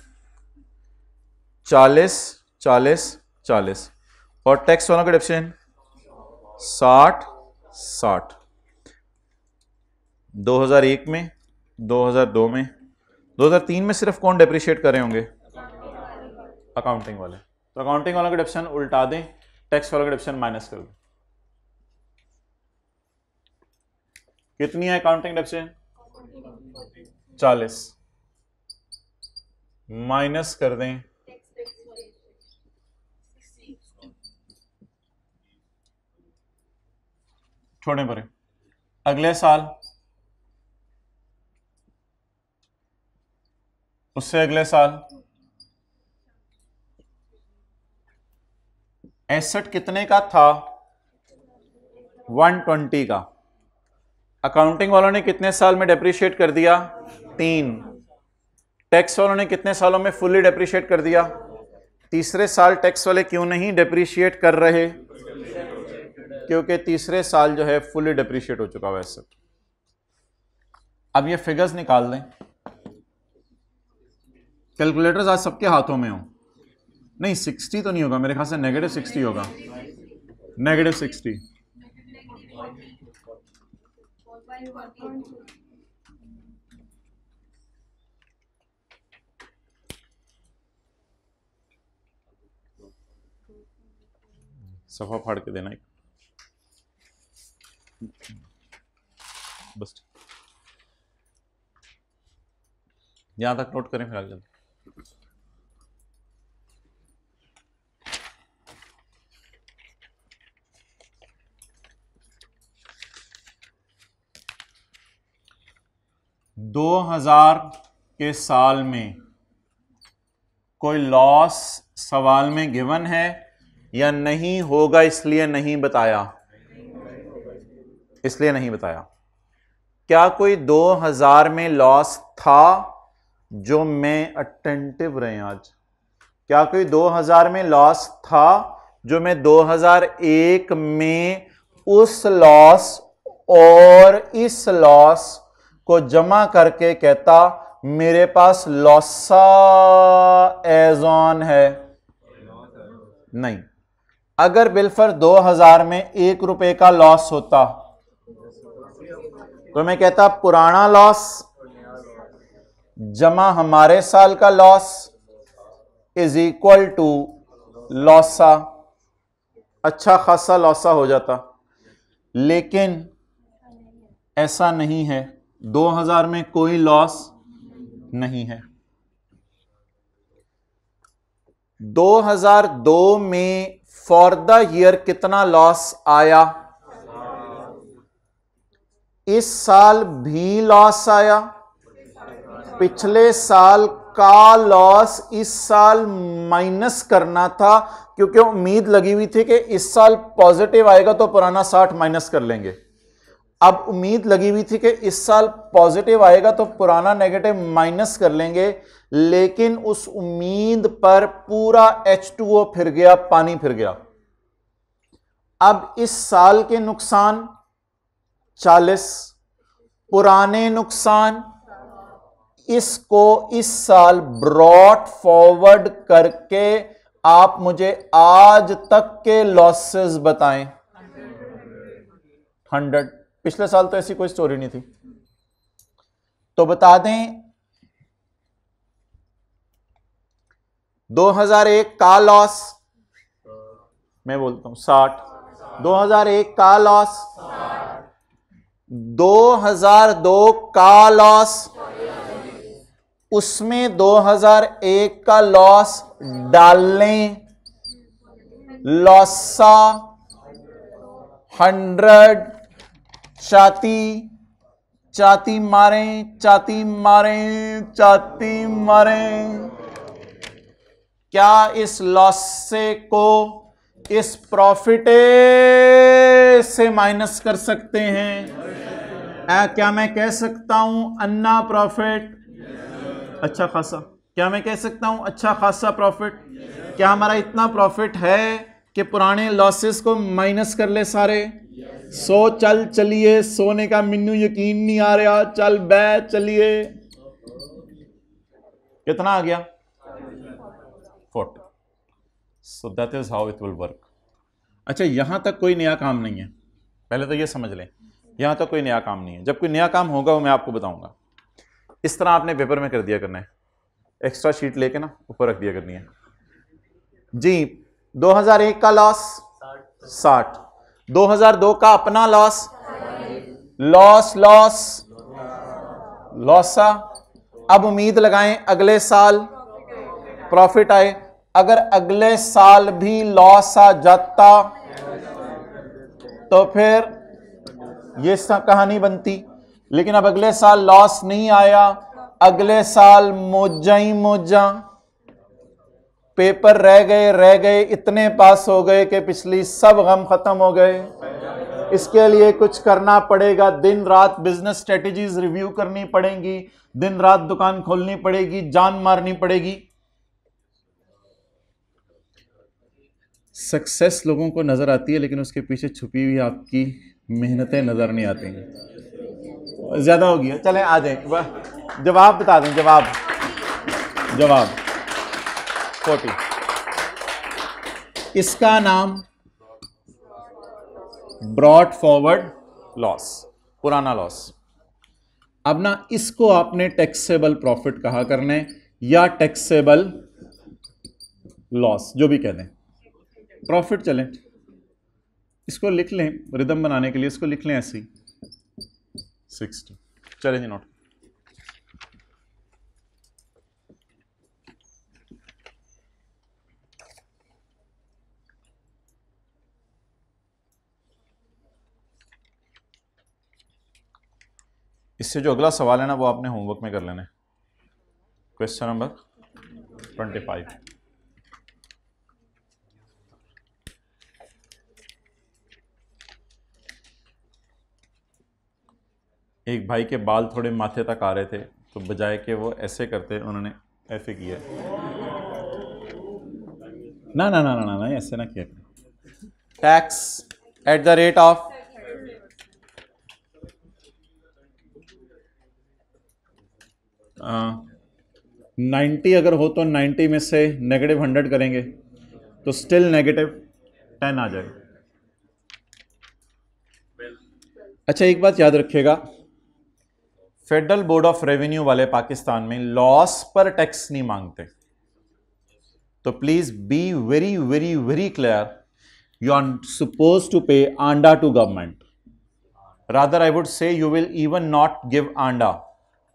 [SPEAKER 1] 40, 40, 40 और टैक्स वालों की डेप्रिसिएशन 60, 60। 2001 में, 2002 में, 2003 में सिर्फ कौन डेप्रिशिएट कर रहे होंगे? अकाउंटिंग वाले। तो अकाउंटिंग वालों की डेप्रिसिएशन उल्टा दें, टैक्स वालों की डेप्रिसिएशन माइनस कर दें। कितनी है अकाउंटिंग डेप्रिसिएशन? 40 माइनस कर दें छोड़ने पड़े। अगले साल, उससे अगले साल एसेट कितने का था? 120 का। अकाउंटिंग वालों ने कितने साल में डेप्रिशिएट कर दिया? 3। टैक्स वालों ने कितने सालों में फुल्ली डेप्रिशिएट कर दिया? तीसरे साल टैक्स वाले क्यों नहीं डेप्रिशिएट कर रहे? क्योंकि तीसरे साल जो है फुल्ली डेप्रिशिएट हो चुका हुआ एसेट। अब ये फिगर्स निकाल दें। कैलकुलेटर्स आज सबके हाथों में हो। नहीं 60 तो नहीं होगा मेरे ख्याल से, -60 होगा, -60। सफा फाड़ के देना एक बस, यहां तक नोट करें फिर आगे चलते। दो 2000 के साल में कोई लॉस सवाल में गिवन है या नहीं होगा, इसलिए नहीं बताया, इसलिए नहीं बताया। क्या कोई 2000 में लॉस था? जो मैं अटेंटिव रहे आज, क्या कोई 2000 में लॉस था जो मैं 2001 में उस लॉस और इस लॉस को जमा करके कहता मेरे पास लॉसा एज ऑन है? नहीं। अगर बिलफर 2000 में 1 रुपए का लॉस होता तो मैं कहता पुराना लॉस जमा हमारे साल का लॉस इज इक्वल टू लॉसा, अच्छा खासा लॉसा हो जाता। लेकिन ऐसा नहीं है, 2000 में कोई लॉस नहीं है। 2002 में फॉर द ईयर कितना लॉस आया? इस साल भी लॉस आया, पिछले साल का लॉस इस साल माइनस करना था, क्योंकि उम्मीद लगी हुई थी कि इस साल पॉजिटिव आएगा तो पुराना 60 माइनस कर लेंगे। अब उम्मीद लगी हुई थी कि इस साल पॉजिटिव आएगा तो पुराना नेगेटिव माइनस कर लेंगे, लेकिन उस उम्मीद पर पूरा H2O फिर गया, पानी फिर गया। अब इस साल के नुकसान 40, पुराने नुकसान, इसको इस साल ब्रॉट फॉरवर्ड करके आप मुझे आज तक के लॉसेस बताएं। 100। पिछले साल तो ऐसी कोई स्टोरी नहीं थी, तो बता दें 2001 का लॉस, मैं बोलता हूं 60, 2001 का लॉस, 2002 का लॉस, उसमें 2001 का लॉस डाल लें, लॉसा 100, चाती मारें, चाती मारें, चाती मारें। क्या इस लॉस से को इस प्रॉफिट से माइनस कर सकते हैं? क्या मैं कह सकता हूं अन्ना प्रॉफिट अच्छा खासा? क्या मैं कह सकता हूं अच्छा खासा प्रॉफिट? क्या हमारा इतना प्रॉफिट है कि पुराने लॉसेस को माइनस कर ले सारे? 100 चलिए, सोने का मिन्नू यकीन नहीं आ रहा, चल बै चलिए, कितना आ गया? 40। So that is how it will work. अच्छा, यहां तक कोई नया काम नहीं है, पहले तो ये समझ लें, यहां तक कोई नया काम नहीं है। जब कोई नया काम होगा वो मैं आपको बताऊंगा। इस तरह आपने पेपर में कर दिया करना है, एक्स्ट्रा शीट लेके ना ऊपर रख दिया करनी है जी। 2001 का लॉस 60, 2002 का अपना लॉस, लॉसा। अब उम्मीद लगाएं अगले साल प्रॉफिट आए। अगर अगले साल भी लॉस आ जाता तो फिर ये कहानी बनती, लेकिन अब अगले साल लॉस नहीं आया, अगले साल मोजा ही मोजा, पेपर रह गए, इतने पास हो गए कि पिछली सब गम खत्म हो गए। इसके लिए कुछ करना पड़ेगा, दिन रात बिजनेस स्ट्रेटेजीज रिव्यू करनी पड़ेंगी, दिन रात दुकान खोलनी पड़ेगी, जान मारनी पड़ेगी। सक्सेस लोगों को नजर आती है, लेकिन उसके पीछे छुपी हुई आपकी मेहनतें नजर नहीं आती हैं। ज्यादा हो गया, चलें आ जाए, जवाब बता दें। जवाब 40। इसका नाम ब्रॉट फॉरवर्ड लॉस, पुराना लॉस। अब ना इसको आपने टैक्सेबल प्रॉफिट कहा करने या टैक्सेबल लॉस, जो भी कह दें, प्रॉफिट चलें। इसको लिख लें रिदम बनाने के लिए, इसको लिख लें ऐसे ही 60। चलें जी, नोट। इससे जो अगला सवाल है ना वो आपने होमवर्क में कर लेना है। Question number 25। एक भाई के बाल थोड़े माथे तक आ रहे थे, तो बजाय कि वो ऐसे करते उन्होंने ऐसे किया। ना ना ना ना ना, ना ऐसे ना किया। Tax at the rate of 90 अगर हो तो 90 में से -100 करेंगे तो स्टिल नेगेटिव। 10 आ जाएगा। अच्छा एक बात याद रखिएगा, फेडरल बोर्ड ऑफ रेवेन्यू वाले पाकिस्तान में लॉस पर टैक्स नहीं मांगते, तो please be very very very clear, you are suppose to pay आंडा to government, rather I would say you will even not give आंडा,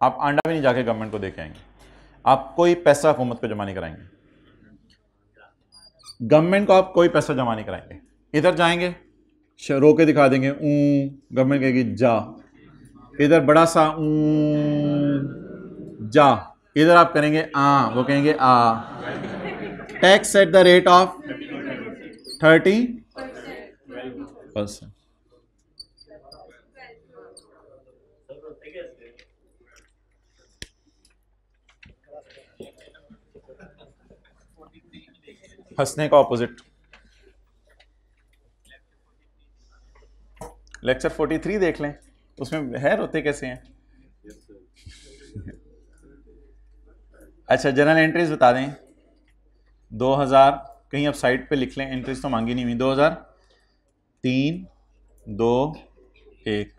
[SPEAKER 1] आप आंडा भी नहीं जाके गवर्नमेंट को दे के आएंगे, आप कोई पैसा हुकूमत को जमा नहीं कराएंगे, गवर्नमेंट को आप कोई पैसा जमा नहीं कराएंगे। इधर जाएंगे रो के दिखा देंगे गवर्नमेंट कहेगी जा, इधर बड़ा सा जा, इधर आप करेंगे वो कहेंगे आ, tax at the rate of 30%। हंसने का ऑपोजिट लेक्चर 43 देख लें, उसमें है रोते कैसे हैं। अच्छा जनरल एंट्रीज बता दें, 2000 कहीं अब साइड पे लिख लें, एंट्रीज तो मांगी नहीं हुई, 2003 2 1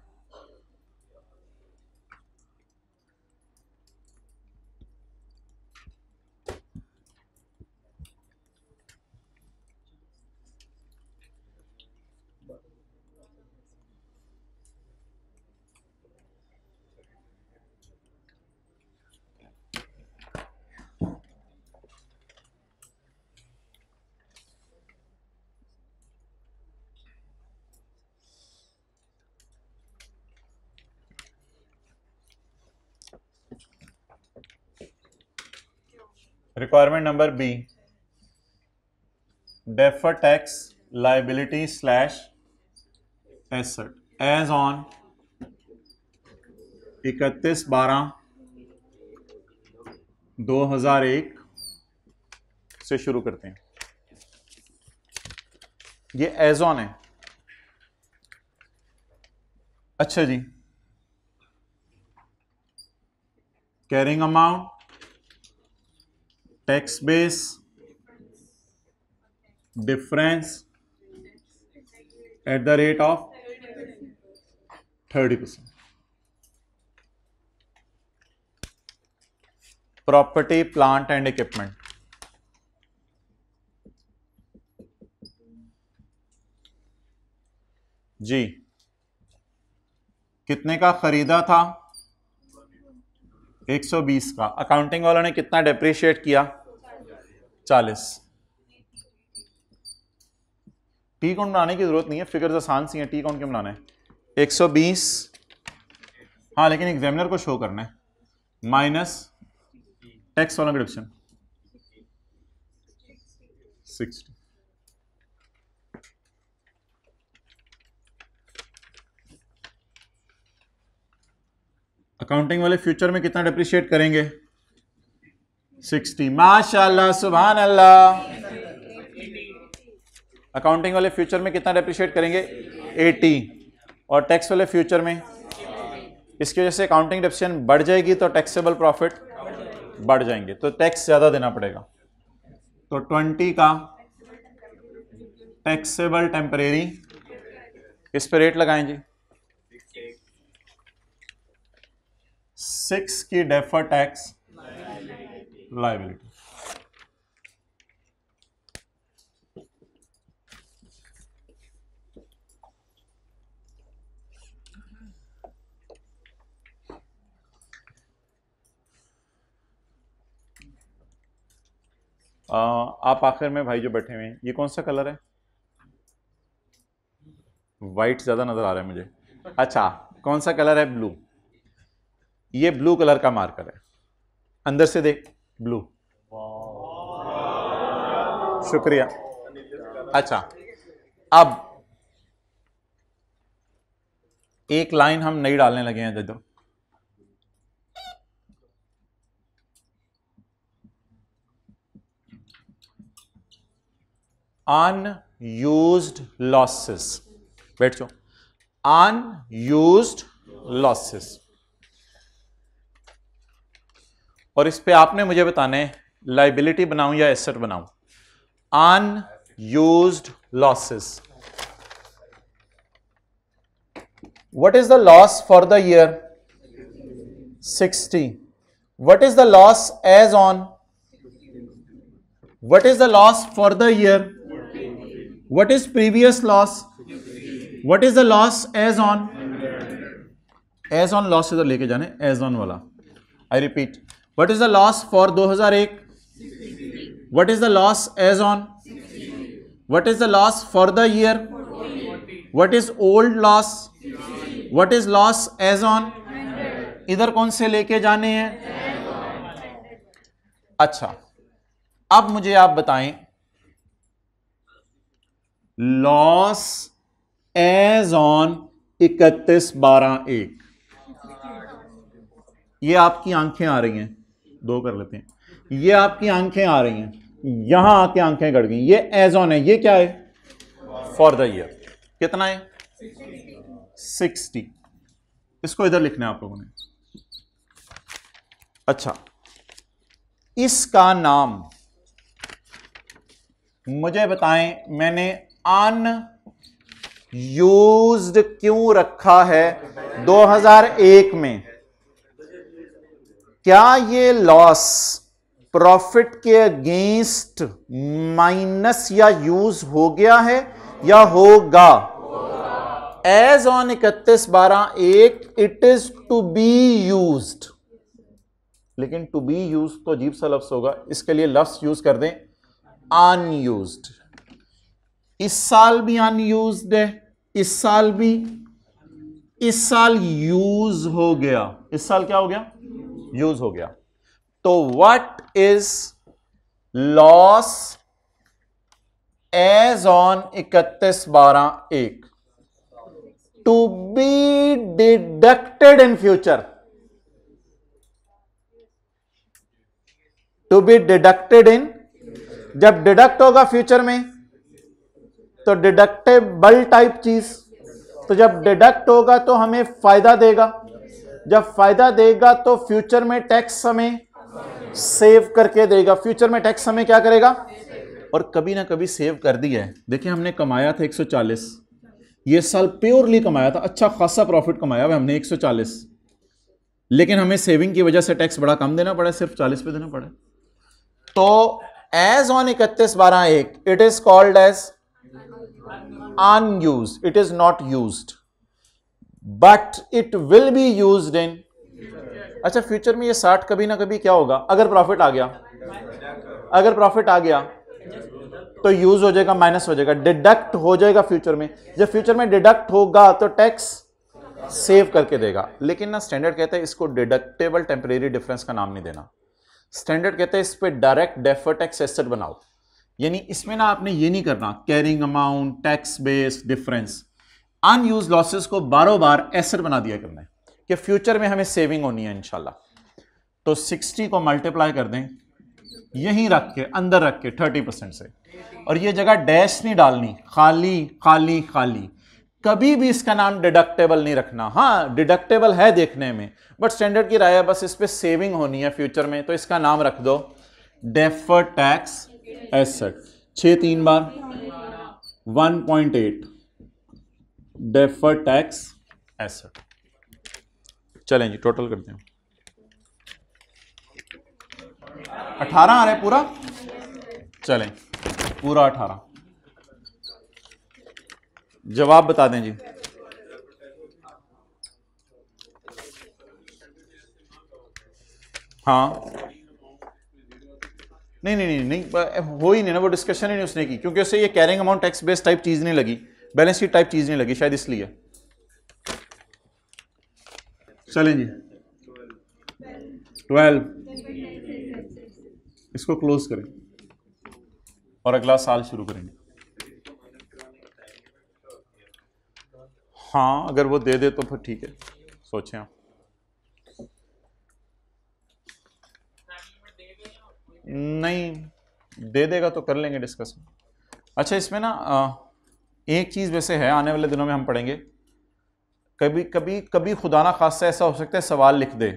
[SPEAKER 1] requirement number B, defer tax liability slash asset as on 31/12/2001 से शुरू करते हैं। ये एज ऑन है। अच्छा जी, carrying amount, tax base, difference at the rate of 30%, property plant and equipment, जी कितने का खरीदा था? 120 का। अकाउंटिंग वालों ने कितना डेप्रिशिएट किया? 40। टी काउंट बनाने की जरूरत नहीं है, फिगर्स आसान सी हैं, टी काउंट क्यों बनाना है? 120, हाँ लेकिन एग्जामिनर को शो करना है, माइनस टैक्स वाला डिडक्शन 60। अकाउंटिंग वाले फ्यूचर में कितना डेप्रिशिएट करेंगे? 60। माशाल्लाह, सुभान अल्लाह। अकाउंटिंग वाले फ्यूचर में कितना डेप्रिशिएट करेंगे? 80। और टैक्स वाले फ्यूचर में, इसकी वजह से अकाउंटिंग डेप्रिसिएशन बढ़ जाएगी तो टैक्सेबल प्रॉफिट बढ़ जाएंगे, तो टैक्स ज्यादा देना पड़ेगा। तो 20 का टैक्सेबल टेम्परेरी, इस पे रेट लगाएं जी। 6 की डेफर टैक्स लायबिलिटी। आप आखिर में भाई जो बैठे हुए हैं, ये कौन सा कलर है? वाइट ज्यादा नजर आ रहा है मुझे। अच्छा, कौन सा कलर है? ब्लू। ये ब्लू कलर का मार्कर है, अंदर से देख, ब्लू। शुक्रिया। अच्छा, अब एक लाइन हम नई डालने लगे हैं, दे दो। अनयूज्ड लॉसेस, बैठ जाओ। अनयूज्ड लॉसेस, और इस पे आपने मुझे बताना है लाइबिलिटी बनाऊं या एसेट बनाऊं। used losses. What is the loss for the year? 60. What is the loss as on? What is the loss for the year? What is previous loss? What is the loss as on? As on loss इधर लेके जाने, as on वाला. I repeat. What is the loss for 2001? What is the loss as on? What is the loss for the year? What is old loss? What is loss as on? इधर कौन से लेके जाने हैं? अच्छा, अब मुझे आप बताएं लॉस एज ऑन 31/12/1. ये आपकी आंखें आ रही हैं, दो कर लेते हैं. ये आपकी आंखें आ रही हैं, यहां आके आंखें गड़ गई. ये एज ऑन है, ये क्या है? For the year. कितना है? 60. इसको इधर लिखना है आप लोगों ने. अच्छा, इसका नाम मुझे बताएं, मैंने अनयूज्ड क्यों रखा है 2001 में? क्या ये लॉस प्रॉफिट के अगेंस्ट माइनस या यूज हो गया है या होगा? As on 31/12/1 it is to be used. लेकिन टू बी यूज तो अजीब सा लफ्ज होगा, इसके लिए लफ्ज यूज कर दें अनयूज्ड. इस साल भी अनयूज्ड है, इस साल भी. इस साल यूज हो गया. इस साल क्या हो गया? यूज हो गया. तो what is loss as on 31/12/1? To be deducted in future. To be deducted in, जब डिडक्ट होगा फ्यूचर में तो डिडक्टेबल टाइप चीज. तो जब डिडक्ट होगा तो हमें फायदा देगा. जब फायदा देगा तो फ्यूचर में टैक्स हमें सेव करके देगा. फ्यूचर में टैक्स हमें क्या करेगा? और कभी ना कभी सेव कर दिया है. देखिए, हमने कमाया था 140, ये साल प्योरली कमाया था, अच्छा खासा प्रॉफिट कमाया हुआ हमने 140, लेकिन हमें सेविंग की वजह से टैक्स बड़ा कम देना पड़ा, सिर्फ 40 पे देना पड़ा. तो as on 31/12/1 it is called as unused. It is not used, but it will be used in. अच्छा, फ्यूचर में ये 60 कभी ना कभी क्या होगा? अगर प्रॉफिट आ गया, अगर प्रॉफिट आ गया तो यूज हो जाएगा, माइनस हो जाएगा, डिडक्ट हो जाएगा फ्यूचर में. जब फ्यूचर में डिडक्ट होगा तो टैक्स सेव करके देगा. लेकिन ना स्टैंडर्ड कहता है इसको डिडक्टेबल टेम्परेरी डिफरेंस का नाम नहीं देना. स्टैंडर्ड कहता है इस पे डायरेक्ट डेफर्ड टैक्स एसेट बनाओ. यानी इसमें ना आपने ये नहीं करना carrying amount, tax base difference. Unused losses को बारों बार एसेट बना दिया करना है कि फ्यूचर में हमें सेविंग होनी है इंशाल्लाह. तो 60 को मल्टीप्लाई कर दें, यहीं रख के, अंदर रख के 30% से, और ये जगह डैश नहीं डालनी, खाली खाली खाली. कभी भी इसका नाम डिडक्टेबल नहीं रखना. हाँ, डिडक्टेबल है देखने में, बट स्टैंडर्ड की राय है बस इस पे सेविंग होनी है फ्यूचर में, तो इसका नाम रख दो डेफर्ड टैक्स एसेट. 6 3 बार 1.8 डेफर्ड टैक्स एसेट. चलें जी, टोटल करते हैं. 18 आ रहा है पूरा. चलें, पूरा 18. जवाब बता दें जी. हाँ, नहीं नहीं नहीं नहीं, हो ही नहीं ना, वो डिस्कशन ही नहीं उसने की, क्योंकि उससे ये carrying amount tax based type चीज नहीं लगी, बैलेंस शीट टाइप चीज नहीं लगी, शायद इसलिए. चलें जी, 12. इसको क्लोज करें और अगला साल शुरू करेंगे. हाँ, अगर वो दे दे तो फिर ठीक है, सोचें आप. नहीं दे देगा तो कर लेंगे डिस्कस. अच्छा, इसमें ना एक चीज़ वैसे है, आने वाले दिनों में हम पढ़ेंगे. कभी कभी कभी खुदा ना खास्ता ऐसा हो सकता है सवाल लिख दे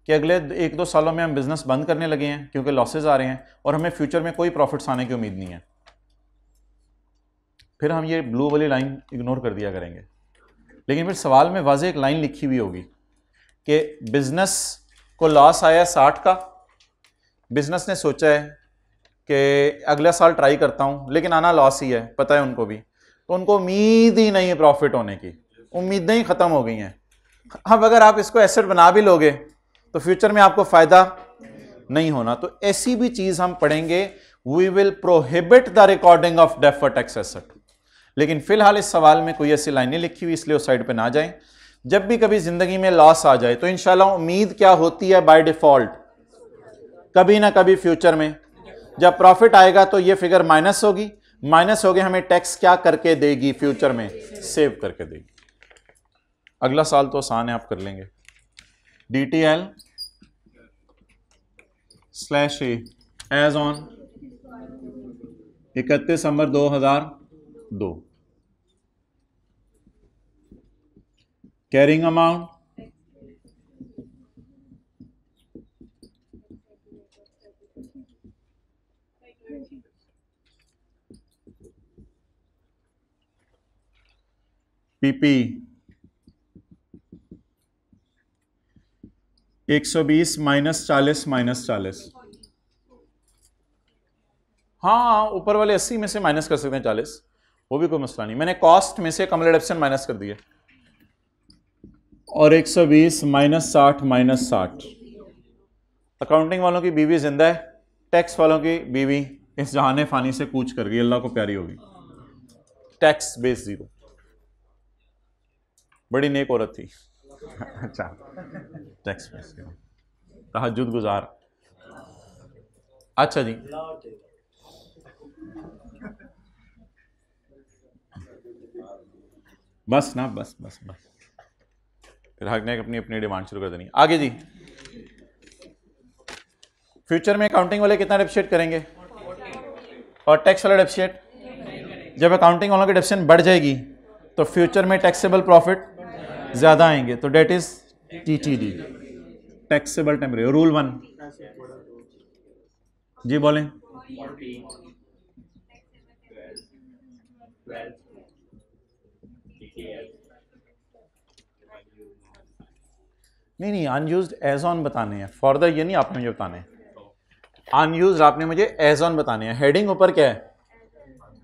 [SPEAKER 1] कि अगले 1-2 सालों में हम बिजनेस बंद करने लगे हैं क्योंकि लॉसेज आ रहे हैं और हमें फ्यूचर में कोई प्रॉफिट्स आने की उम्मीद नहीं है. फिर हम ये ब्लू वाली लाइन इग्नोर कर दिया करेंगे, लेकिन फिर सवाल में वाज़ेह एक लाइन लिखी हुई होगी कि बिजनेस को लॉस आया 60 का, बिजनेस ने सोचा है कि अगला साल ट्राई करता हूं, लेकिन आना लॉस ही है, पता है उनको भी, तो उनको उम्मीद ही नहीं है प्रॉफिट होने की, उम्मीदें ही खत्म हो गई हैं। अब अगर आप इसको एसेट बना भी लोगे तो फ्यूचर में आपको फायदा नहीं होना। तो ऐसी भी चीज हम पढ़ेंगे, we will prohibit the recording of deferred tax asset. लेकिन फिलहाल इस सवाल में कोई ऐसी लाइन नहीं लिखी हुई, इसलिए उस साइड पे ना जाएं। जब भी कभी जिंदगी में लॉस आ जाए तो इंशाल्लाह उम्मीद क्या होती है, बाय डिफॉल्ट कभी ना कभी फ्यूचर में जब प्रॉफिट आएगा तो ये फिगर माइनस होगी, माइनस हो गए हमें टैक्स क्या करके देगी, फ्यूचर में सेव करके देगी। अगला साल तो आसान है, आप कर लेंगे। DTL / A as on 31 December 2002, carrying amount PP 120 -40 -40। हाँ, ऊपर वाले 80 में से माइनस कर सकते हैं 40, वो भी कोई मसला नहीं। मैंने कॉस्ट में से कमल एडप्शन माइनस कर दिया, और 120 -60 -60। अकाउंटिंग वालों की बीवी जिंदा है, टैक्स वालों की बीवी इस जहाने फानी से कूच कर गई, अल्लाह को प्यारी होगी। टैक्स बेस 0, बड़ी नेक औरत थी। अच्छा, टैक्स बेस 0, तहज्जुद गुजार। अच्छा जी, बस ना, बस बस बस, फिर हक ने अपनी अपनी डिमांड शुरू कर देनी। आगे जी, फ्यूचर में अकाउंटिंग वाले कितना डेप्रिशिएट करेंगे और टैक्स वाला डेप्रिशिएट? जब अकाउंटिंग वालों की डेप्रिशिएशन बढ़ जाएगी तो फ्यूचर में टैक्सेबल प्रॉफिट ज्यादा आएंगे, तो that is TTD, taxable temporary. Rule 1 जी बोलें। नहीं, अनयूज्ड एज ऑन बताने हैं, फॉर द ये नहीं आपने मुझे बताने, अनयूज्ड आपने मुझे एज ऑन बताने हैं। हेडिंग ऊपर क्या है?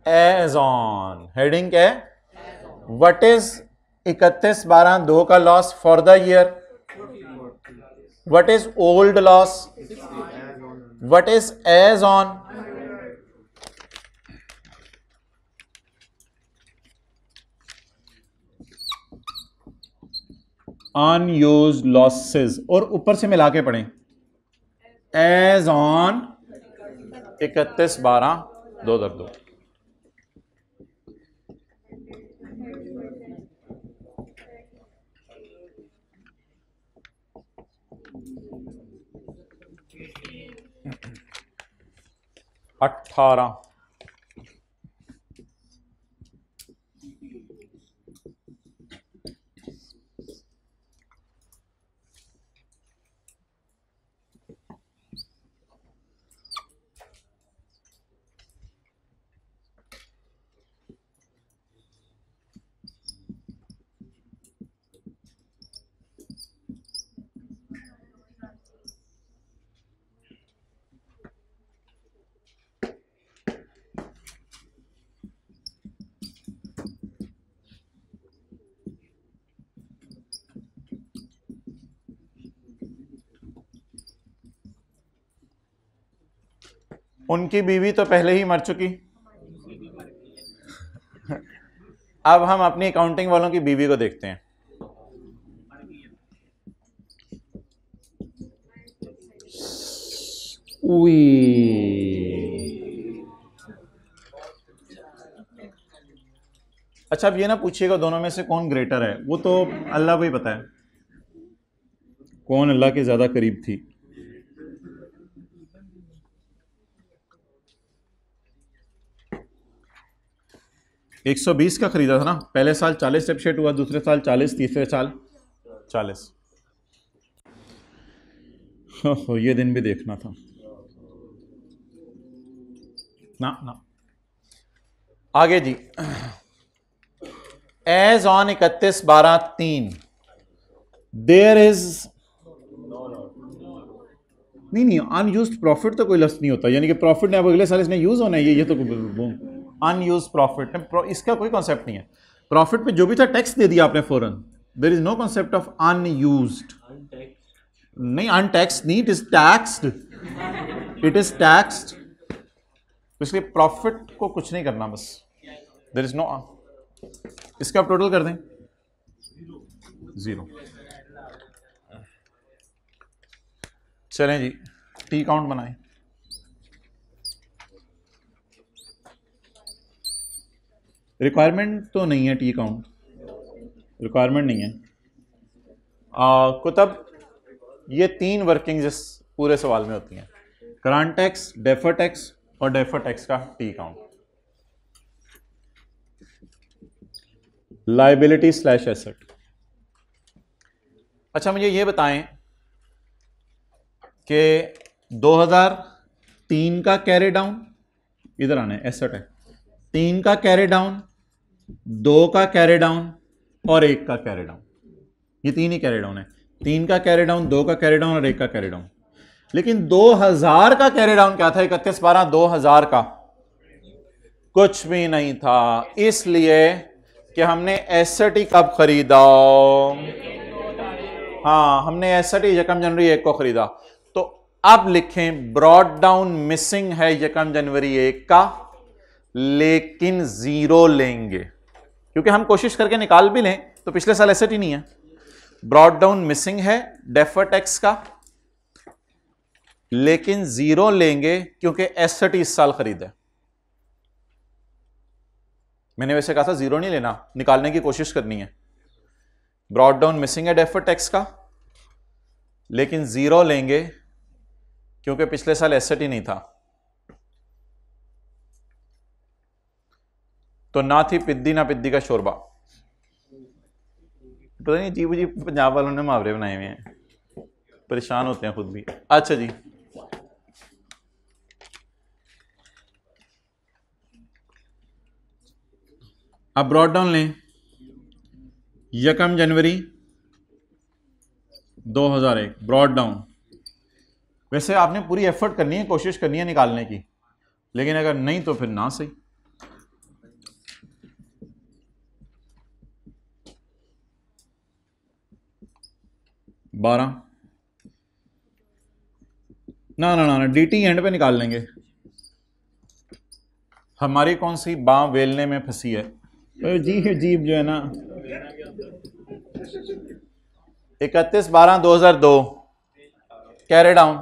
[SPEAKER 1] As on. हेडिंग क्या है? व्हाट इज 31/12/2 का loss for the year? What is old loss? What is as on? Unused losses, और ऊपर से मिला के पढ़ें एज ऑन 31/12/2002। अठारह उनकी बीवी तो पहले ही मर चुकी। अब हम अपनी अकाउंटिंग वालों की बीवी को देखते हैं। अच्छा, अब ये ना पूछिएगा दोनों में से कौन ग्रेटर है, वो तो अल्लाह को ही पता है कौन अल्लाह के ज्यादा करीब थी। $120 का खरीदा था ना, पहले साल 40 डेप्रिशिएट हुआ, दूसरे साल 40, तीसरे साल 40। ये दिन भी देखना था ना। आगे जी, एज ऑन 31/12/3 देयर इज नहीं अनयूज्ड प्रॉफिट तो कोई लस्ट नहीं होता, यानी कि प्रॉफिट ने अब अगले साल इसने यूज होना है, ये तो अनयूज्ड प्रॉफिट, इसका कोई कॉन्सेप्ट नहीं है। प्रॉफिट पे जो भी था टैक्स दे दिया आपने फौरन, there is no concept of unused, नहीं अनटैक्स्ड नहीं, it is taxed, it is taxed. इसलिए प्रॉफिट को कुछ नहीं करना, बस देयर इज नो, इसका आप टोटल कर दें 0। चलें जी, टी काउंट बनाएं। रिक्वायरमेंट तो नहीं है टी काउंट, रिक्वायरमेंट नहीं है। कुतब, ये 3 वर्किंग इस पूरे सवाल में होती हैं, करंट टैक्स, डेफर टैक्स और डेफर टैक्स का T count. Liability slash asset. अच्छा मुझे ये बताएं कि 2003 का कैरी डाउन, इधर आना है, एसेट है, 3 का कैरी डाउन, 2 का कैरी डाउन और 1 का कैरी डाउन, ये 3 ही कैरी डाउन है। 3 का कैरी डाउन, 2 का कैरी डाउन और 1 का कैरी डाउन। लेकिन 2000 का कैरी डाउन क्या था? 31/12/2000 का कुछ भी नहीं था, इसलिए कि हमने एसेट ही कब खरीदा? हाँ, हमने एसेट ही 1 जनवरी 1 को खरीदा। तो अब लिखें ब्रॉड डाउन मिसिंग है 1 जनवरी 1 का, लेकिन 0 लेंगे, क्योंकि हम कोशिश करके निकाल भी लें तो पिछले साल एसेट ही नहीं है। ब्रॉड डाउन मिसिंग है डेफर टैक्स का, लेकिन 0 लेंगे क्योंकि एसेट इस साल खरीदा। मैंने वैसे कहा था 0 नहीं लेना, निकालने की कोशिश करनी है। ब्रॉड डाउन मिसिंग है डेफर टैक्स का, लेकिन 0 लेंगे क्योंकि पिछले साल एसेट ही नहीं था। तो ना थी पिद्दी ना पिद्दी का शोरबा। पता नहीं अजीब अजीब पंजाब वालों ने मुहावरे बनाए हुए हैं, परेशान होते हैं खुद भी। अच्छा जी, अब ब्रॉड डाउन लें 1 जनवरी 2001 ब्रॉड डाउन। वैसे आपने पूरी एफर्ट करनी है, कोशिश करनी है निकालने की, लेकिन अगर नहीं तो फिर ना सही। बारह ना डीटी एंड पे निकाल लेंगे। हमारी कौन सी बाँ वेलने में फंसी है? जीप जो है ना, 31/12/2002 कैरी डाउन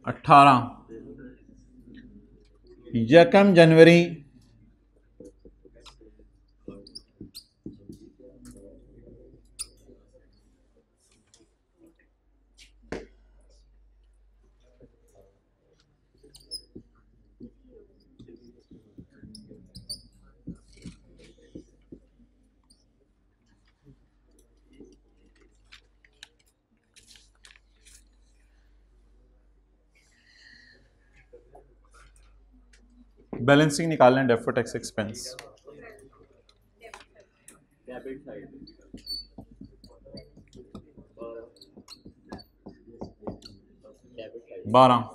[SPEAKER 1] 18 1 जनवरी 2002 बैलेंसिंग निकालना है डेफर टैक्स एक्सपेंस। बारह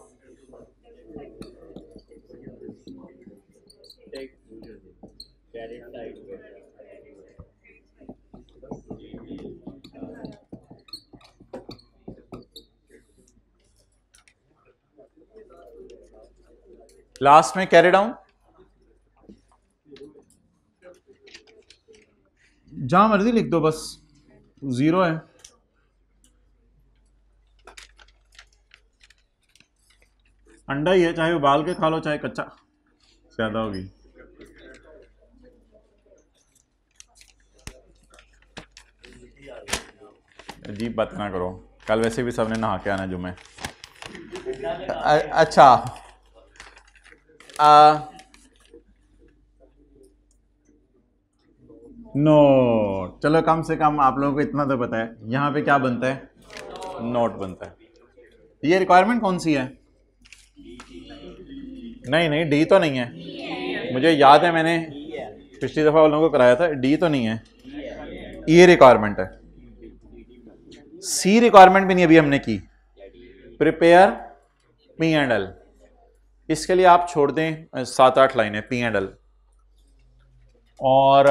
[SPEAKER 1] लास्ट में कैरी डाउन, जहां मर्जी लिख दो, बस 0 है। अंडा ही है, चाहे उबाल के खा लो चाहे कच्चा, ज्यादा होगी। अजीब बात ना करो, कल वैसे भी सबने नहा के आना जुम्मे। अच्छा नोट, चलो कम से कम आप लोगों को इतना तो पता है यहाँ पे क्या बनता है, नोट बनता है। ये रिक्वायरमेंट कौन सी है? नहीं डी तो नहीं है, मुझे याद है मैंने पिछली दफ़ा वालों को कराया था, डी तो नहीं है, ई रिक्वायरमेंट है, सी रिक्वायरमेंट भी नहीं अभी हमने की, प्रिपेयर पी एंड एल, इसके लिए आप छोड़ दें 7-8 लाइनें पी एंड एल, और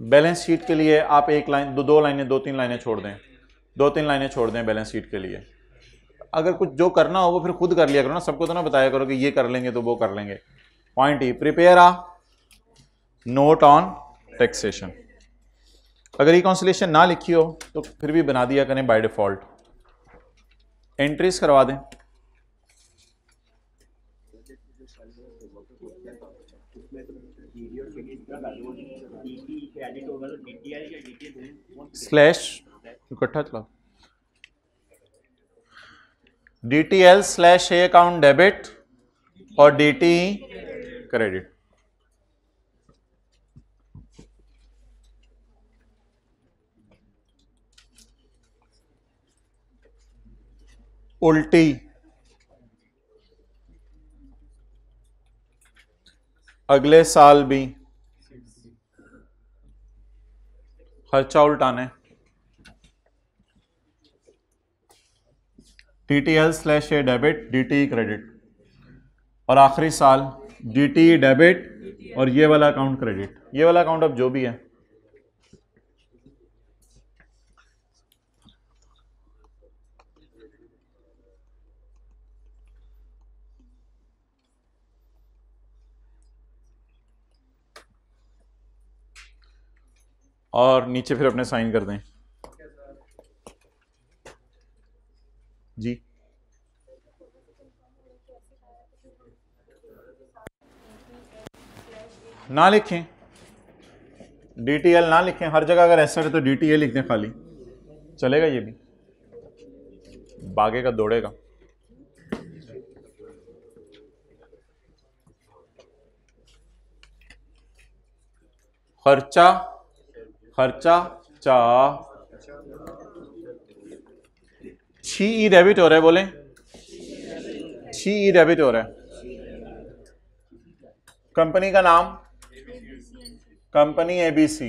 [SPEAKER 1] बैलेंस शीट के लिए आप एक लाइन 2 लाइनें 2-3 लाइनें छोड़ दें, 2-3 लाइनें छोड़ दें बैलेंस शीट के लिए। अगर कुछ जो करना हो वो फिर खुद कर लिया करो ना, सबको तो ना बताया करो कि ये कर लेंगे तो वो कर लेंगे। Point E, prepare a note on taxation. अगर रिकॉन्सिलेशन ना लिखी हो तो फिर भी बना दिया करें बाय डिफॉल्ट, एंट्रीज करवा दें। स्लैश इकट्ठा चला, DTL slash A account debit और DTE क्रेडिट। उल्टी अगले साल भी खर्चा उल्टाना है, DTL slash A debit DTE credit, और आखिरी साल DTE डेबिट और ये वाला अकाउंट क्रेडिट। ये वाला अकाउंट अब जो भी है, और नीचे फिर अपने साइन कर दें जी। ना लिखें DTL, ना लिखें हर जगह, अगर ऐसा है तो DTA लिख दें खाली, चलेगा ये भी, भागेगा दौड़ेगा। खर्चा खर्चा चा छी ई डेबिट हो रहा है, बोले छी ई डेबिट हो रहा है। कंपनी का नाम company ABC,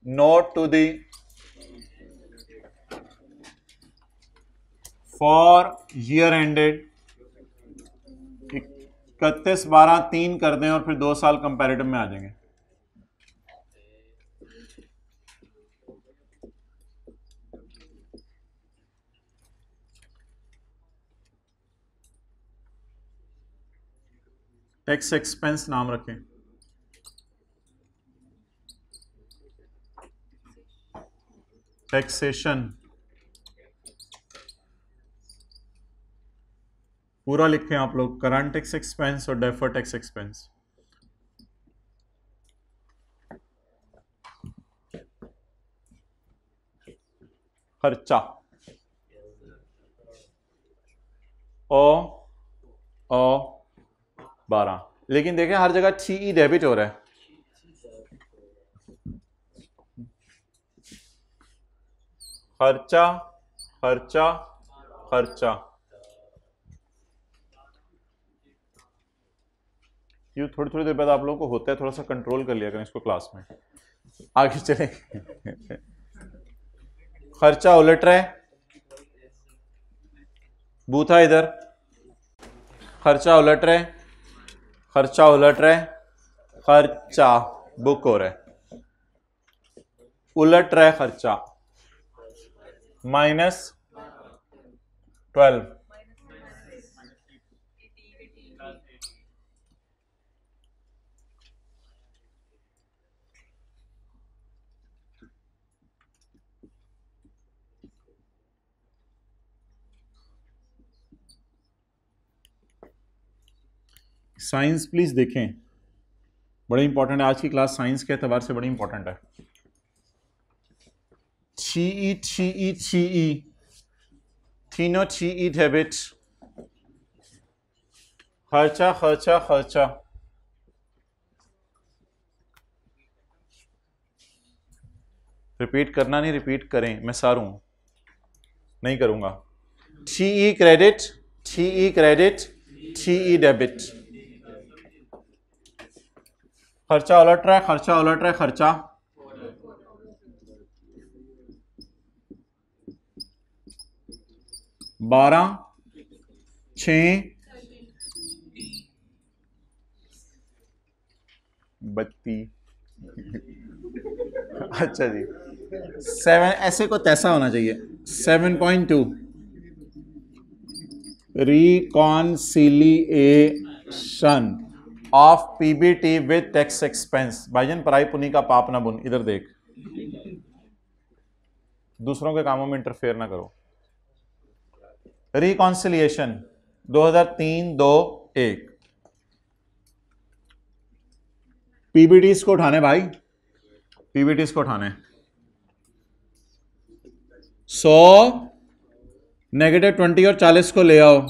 [SPEAKER 1] note to the for year ended 31/12/3 कर दें और फिर 2 साल कंपैरेटिव में आ जाएंगे। टैक्स एक्सपेंस नाम रखें, टैक्सेशन पूरा लिखें आप लोग, करंट टैक्स एक्सपेंस और डेफर्ड टैक्स एक्सपेंस। खर्चा ओ 12, लेकिन देखें हर जगह TE डेबिट हो रहा है। खर्चा खर्चा खर्चा, ये थोड़ी थोड़ी देर बाद आप लोगों को होता है, थोड़ा सा कंट्रोल कर लिया करें इसको क्लास में। आगे चले खर्चा उलट रहा है, बूथा इधर, खर्चा उलट रहा है, खर्चा उलट रहा है, खर्चा बुक हो रहा है, उलट रहा है खर्चा -12, साइंस प्लीज देखें, बड़ी इंपॉर्टेंट है आज की क्लास, साइंस के एतबार से बड़ी इंपॉर्टेंट है। TE तीनों TE डेबिट, खर्चा खर्चा खर्चा, रिपीट करना नहीं, रिपीट करें, मैं सारू नहीं करूंगा। TE credit TE credit TE debit, खर्चा उलट रहा है, खर्चा उलट रहा है, खर्चा 12, 6, 32। अच्छा जी 7, ऐसे को तैसा होना चाहिए। 7.2 reconciliation of PBT with tax expense. भाईजान पराई पुनी का पाप ना बुन, इधर देख, दूसरों के कामों में इंटरफेयर ना करो। रिकॉन्सिलिएशन 2003-2-1 पीबीटीज को उठाने भाई, पीबीटीज को उठाने। 100 -20 और 40 को ले आओ।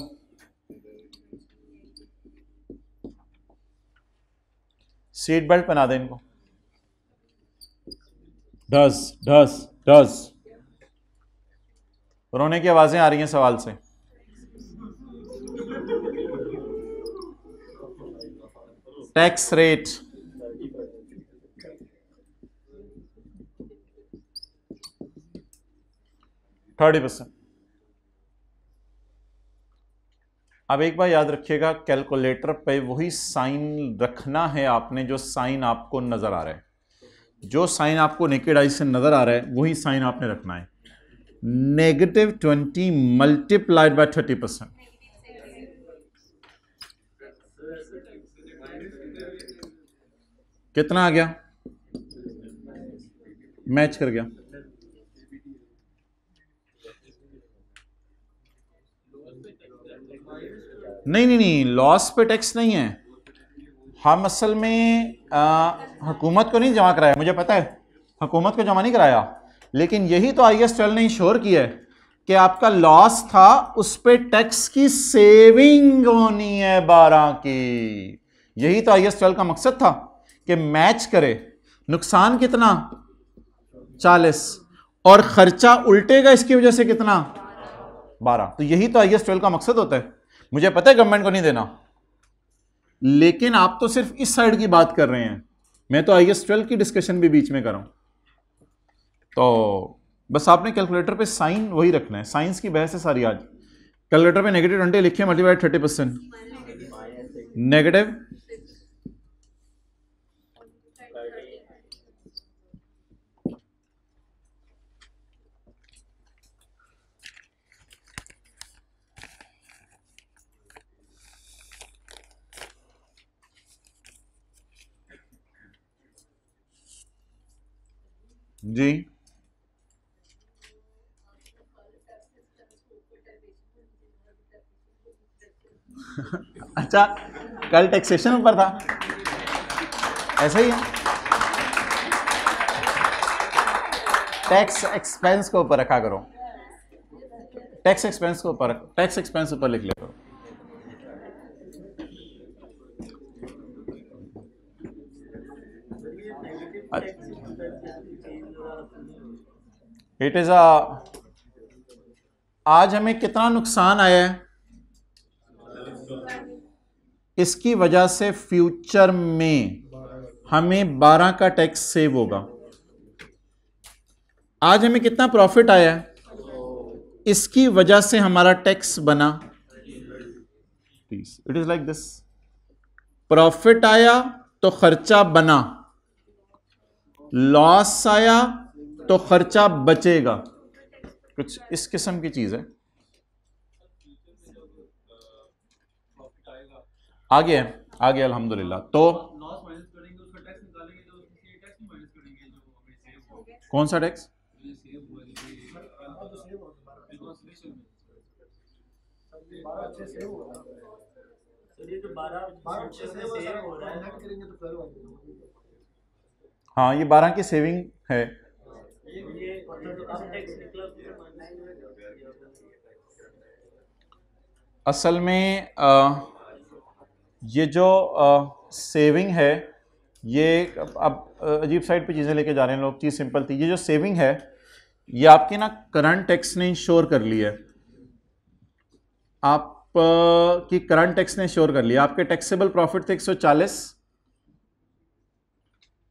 [SPEAKER 1] सीट बेल्ट पहना दे इनको। ढस ढस ढस। रोने की आवाजें आ रही हैं सवाल से। Tax rate 30%। अब एक बार याद रखिएगा, कैलकुलेटर पे वही साइन रखना है आपने जो साइन आपको नजर आ रहा है। जो साइन आपको नेकेड आई से नजर आ रहा है वही साइन आपने रखना है। -20 मल्टीप्लाइड बाय 30%। कितना आ गया? मैच कर गया। नहीं, लॉस पे टैक्स नहीं है। हम असल में हुकूमत को नहीं जमा कराया, मुझे पता है हुकूमत को जमा नहीं कराया, लेकिन यही तो IS12 ने इंश्योर किया है कि आपका लॉस था उस पे टैक्स की सेविंग होनी है 12 की। यही तो IS12 का मकसद था कि मैच करे। नुकसान कितना? 40 और खर्चा उल्टेगा इसकी वजह से कितना? 12। तो यही तो IS12 का मकसद होता है। मुझे पता है गवर्नमेंट को नहीं देना, लेकिन आप तो सिर्फ इस साइड की बात कर रहे हैं, मैं तो IS12 की डिस्कशन भी बीच में कर रहा हूं। तो बस आपने कैलकुलेटर पे साइन वही रखना है, साइंस की बहस है सारी आज। कैलकुलेटर पे -20 लिखे, मल्टीप्लाइड 30%, नेगेटिव जी। अच्छा कल टैक्सेशन ऊपर था, ऐसा ही है। टैक्स एक्सपेंस को ऊपर रखा करो, टैक्स एक्सपेंस को ऊपर, टैक्स एक्सपेंस ऊपर लिख ले करो। इट इज आज हमें कितना नुकसान आया है, इसकी वजह से फ्यूचर में हमें 12 का टैक्स सेव होगा। आज हमें कितना प्रॉफिट आया है, इसकी वजह से हमारा टैक्स बना 30। It is like this, profit आया तो खर्चा बना, लॉस आया तो खर्चा बचेगा, कुछ इस किस्म की चीज है। आगे अल्हम्दुलिल्लाह। तो कौन सा टैक्स? हाँ ये 12 की सेविंग है। असल में ये जो सेविंग है, ये अब अजीब साइड पे चीज़ें लेके जा रहे हैं लोग। चीज़ सिंपल थी, ये जो सेविंग है ये आपकी ना करंट टैक्स ने इंश्योर कर ली है, आप की करंट टैक्स ने इंश्योर कर लिया। आपके टैक्सेबल प्रॉफिट थे 140,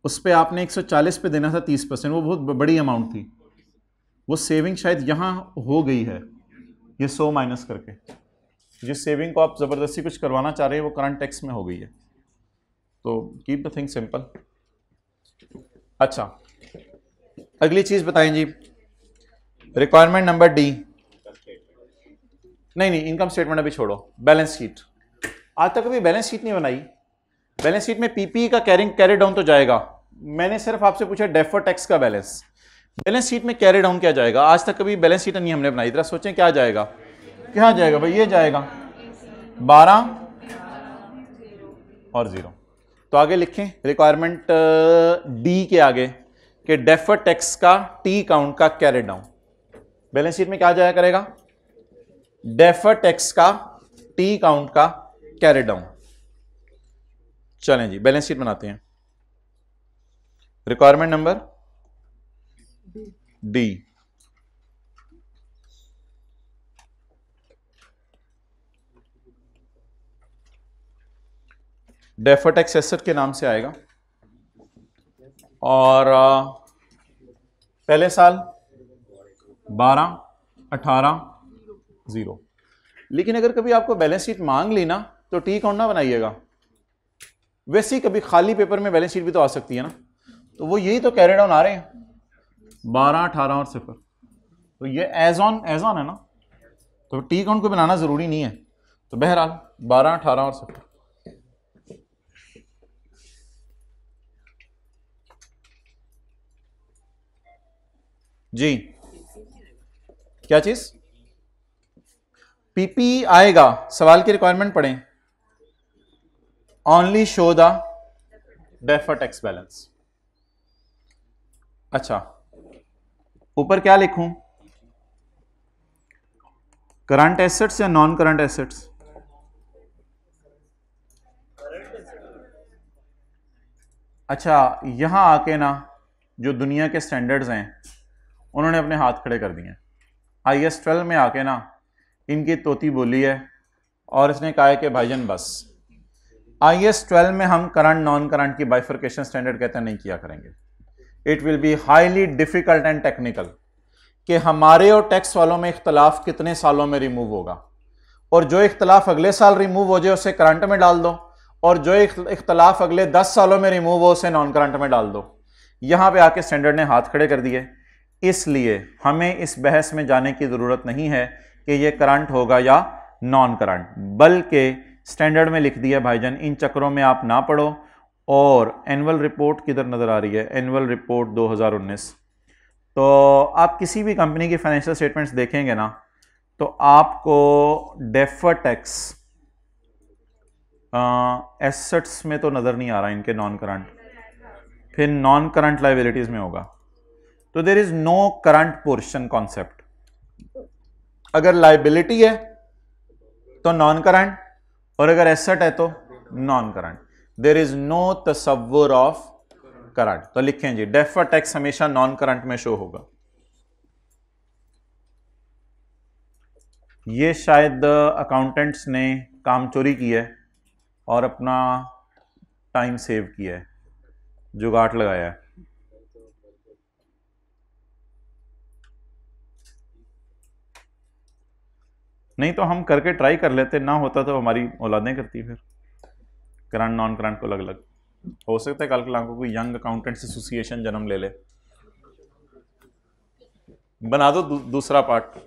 [SPEAKER 1] उस पर आपने 140 पे देना था 30%, वो बहुत बड़ी अमाउंट थी। वो सेविंग शायद यहाँ हो गई है, ये 100 माइनस करके। जिस सेविंग को आप ज़बरदस्ती कुछ करवाना चाह रहे हैं वो करंट टैक्स में हो गई है। तो कीप द थिंग सिंपल। अच्छा, अगली चीज़ बताएं जी, रिक्वायरमेंट नंबर डी। नहीं, इनकम स्टेटमेंट अभी छोड़ो, बैलेंस शीट। आज तक अभी बैलेंस शीट नहीं बनाई। बैलेंस शीट में पीपी का कैरी डाउन तो जाएगा, मैंने सिर्फ आपसे पूछा डेफर्ड टैक्स का बैलेंस। बैलेंस शीट में कैरी डाउन क्या जाएगा? आज तक कभी बैलेंस शीट नहीं हमने बनाई। जरा सोचें क्या जाएगा, क्या जाएगा भाई? ये जाएगा 12 और 0। तो आगे लिखें रिक्वायरमेंट डी के आगे कि डेफर्ड टैक्स का टी काउंट का कैरी डाउन। बैलेंस शीट में क्या जाया करेगा? डेफर्ड टैक्स का टी काउंट का कैरी डाउन। चलें जी बैलेंस शीट बनाते हैं। Requirement number D, deferred tax asset के नाम से आएगा और पहले साल 12, 18, 0। लेकिन अगर कभी आपको बैलेंस शीट मांग ली ना तो टी काउंट ना बनाइएगा। वैसे ही कभी खाली पेपर में बैलेंस शीट भी तो आ सकती है ना, तो वो यही तो कैरी डाउन आ रहे हैं 12, 18 और 0। तो ये एज ऑन है ना, तो टी काउंट को बनाना जरूरी नहीं है। तो बहरहाल 12, 18 और 0। जी क्या चीज? पीपी आएगा। सवाल की रिक्वायरमेंट पढ़ें, only show the deferred tax balance. अच्छा, ऊपर क्या लिखूं? करंट एसेट्स या नॉन करंट एसेट्स? अच्छा, यहां आके ना जो दुनिया के स्टैंडर्ड्स हैं उन्होंने अपने हाथ खड़े कर दिए। IAS 12 में आके ना इनकी तोती बोली है और इसने कहा है कि भाईजान बस IAS 12 में हम करंट नॉन करंट की बाइफर्केशन स्टैंडर्ड कहते नहीं किया करेंगे। It will be highly difficult and technical कि हमारे और टैक्स वालों में इख्तलाफ कितने सालों में रिमूव होगा, और जो इख्तलाफ अगले साल रिमूव हो जाए उसे करंट में डाल दो, और जो इख्तलाफ अगले 10 सालों में रिमूव हो उसे नॉन करंट में डाल दो। यहां पे आके स्टैंडर्ड ने हाथ खड़े कर दिए। इसलिए हमें इस बहस में जाने की जरूरत नहीं है कि ये करंट होगा या नॉन करंट, बल्कि स्टैंडर्ड में लिख दिया भाईजान इन चक्रों में आप ना पढ़ो। और एनुअल रिपोर्ट किधर नजर आ रही है? Annual report 2019। तो आप किसी भी कंपनी की फाइनेंशियल स्टेटमेंट्स देखेंगे ना तो आपको डेफर्ड टैक्स एसेट्स में तो नजर नहीं आ रहा इनके नॉन करंट, फिर नॉन करंट लायबिलिटीज में होगा। तो there is no current portion concept. अगर लायबिलिटी है तो नॉन करंट, और अगर एसेट है तो non current. There is no तसव्वुर ऑफ करंट। तो लिखें जी डेफर्ड टैक्स हमेशा नॉन करंट में शो होगा। ये शायद अकाउंटेंट्स ने काम चोरी की है और अपना टाइम सेव किया है, जुगाड़ लगाया है। नहीं तो हम करके ट्राई कर लेते, ना होता तो हमारी औलादें करती फिर करंट नॉन करंट को अलग अलग। हो सकता है कल को कोई यंग अकाउंटेंट्स एसोसिएशन जन्म ले ले। बना दो दूसरा पार्ट।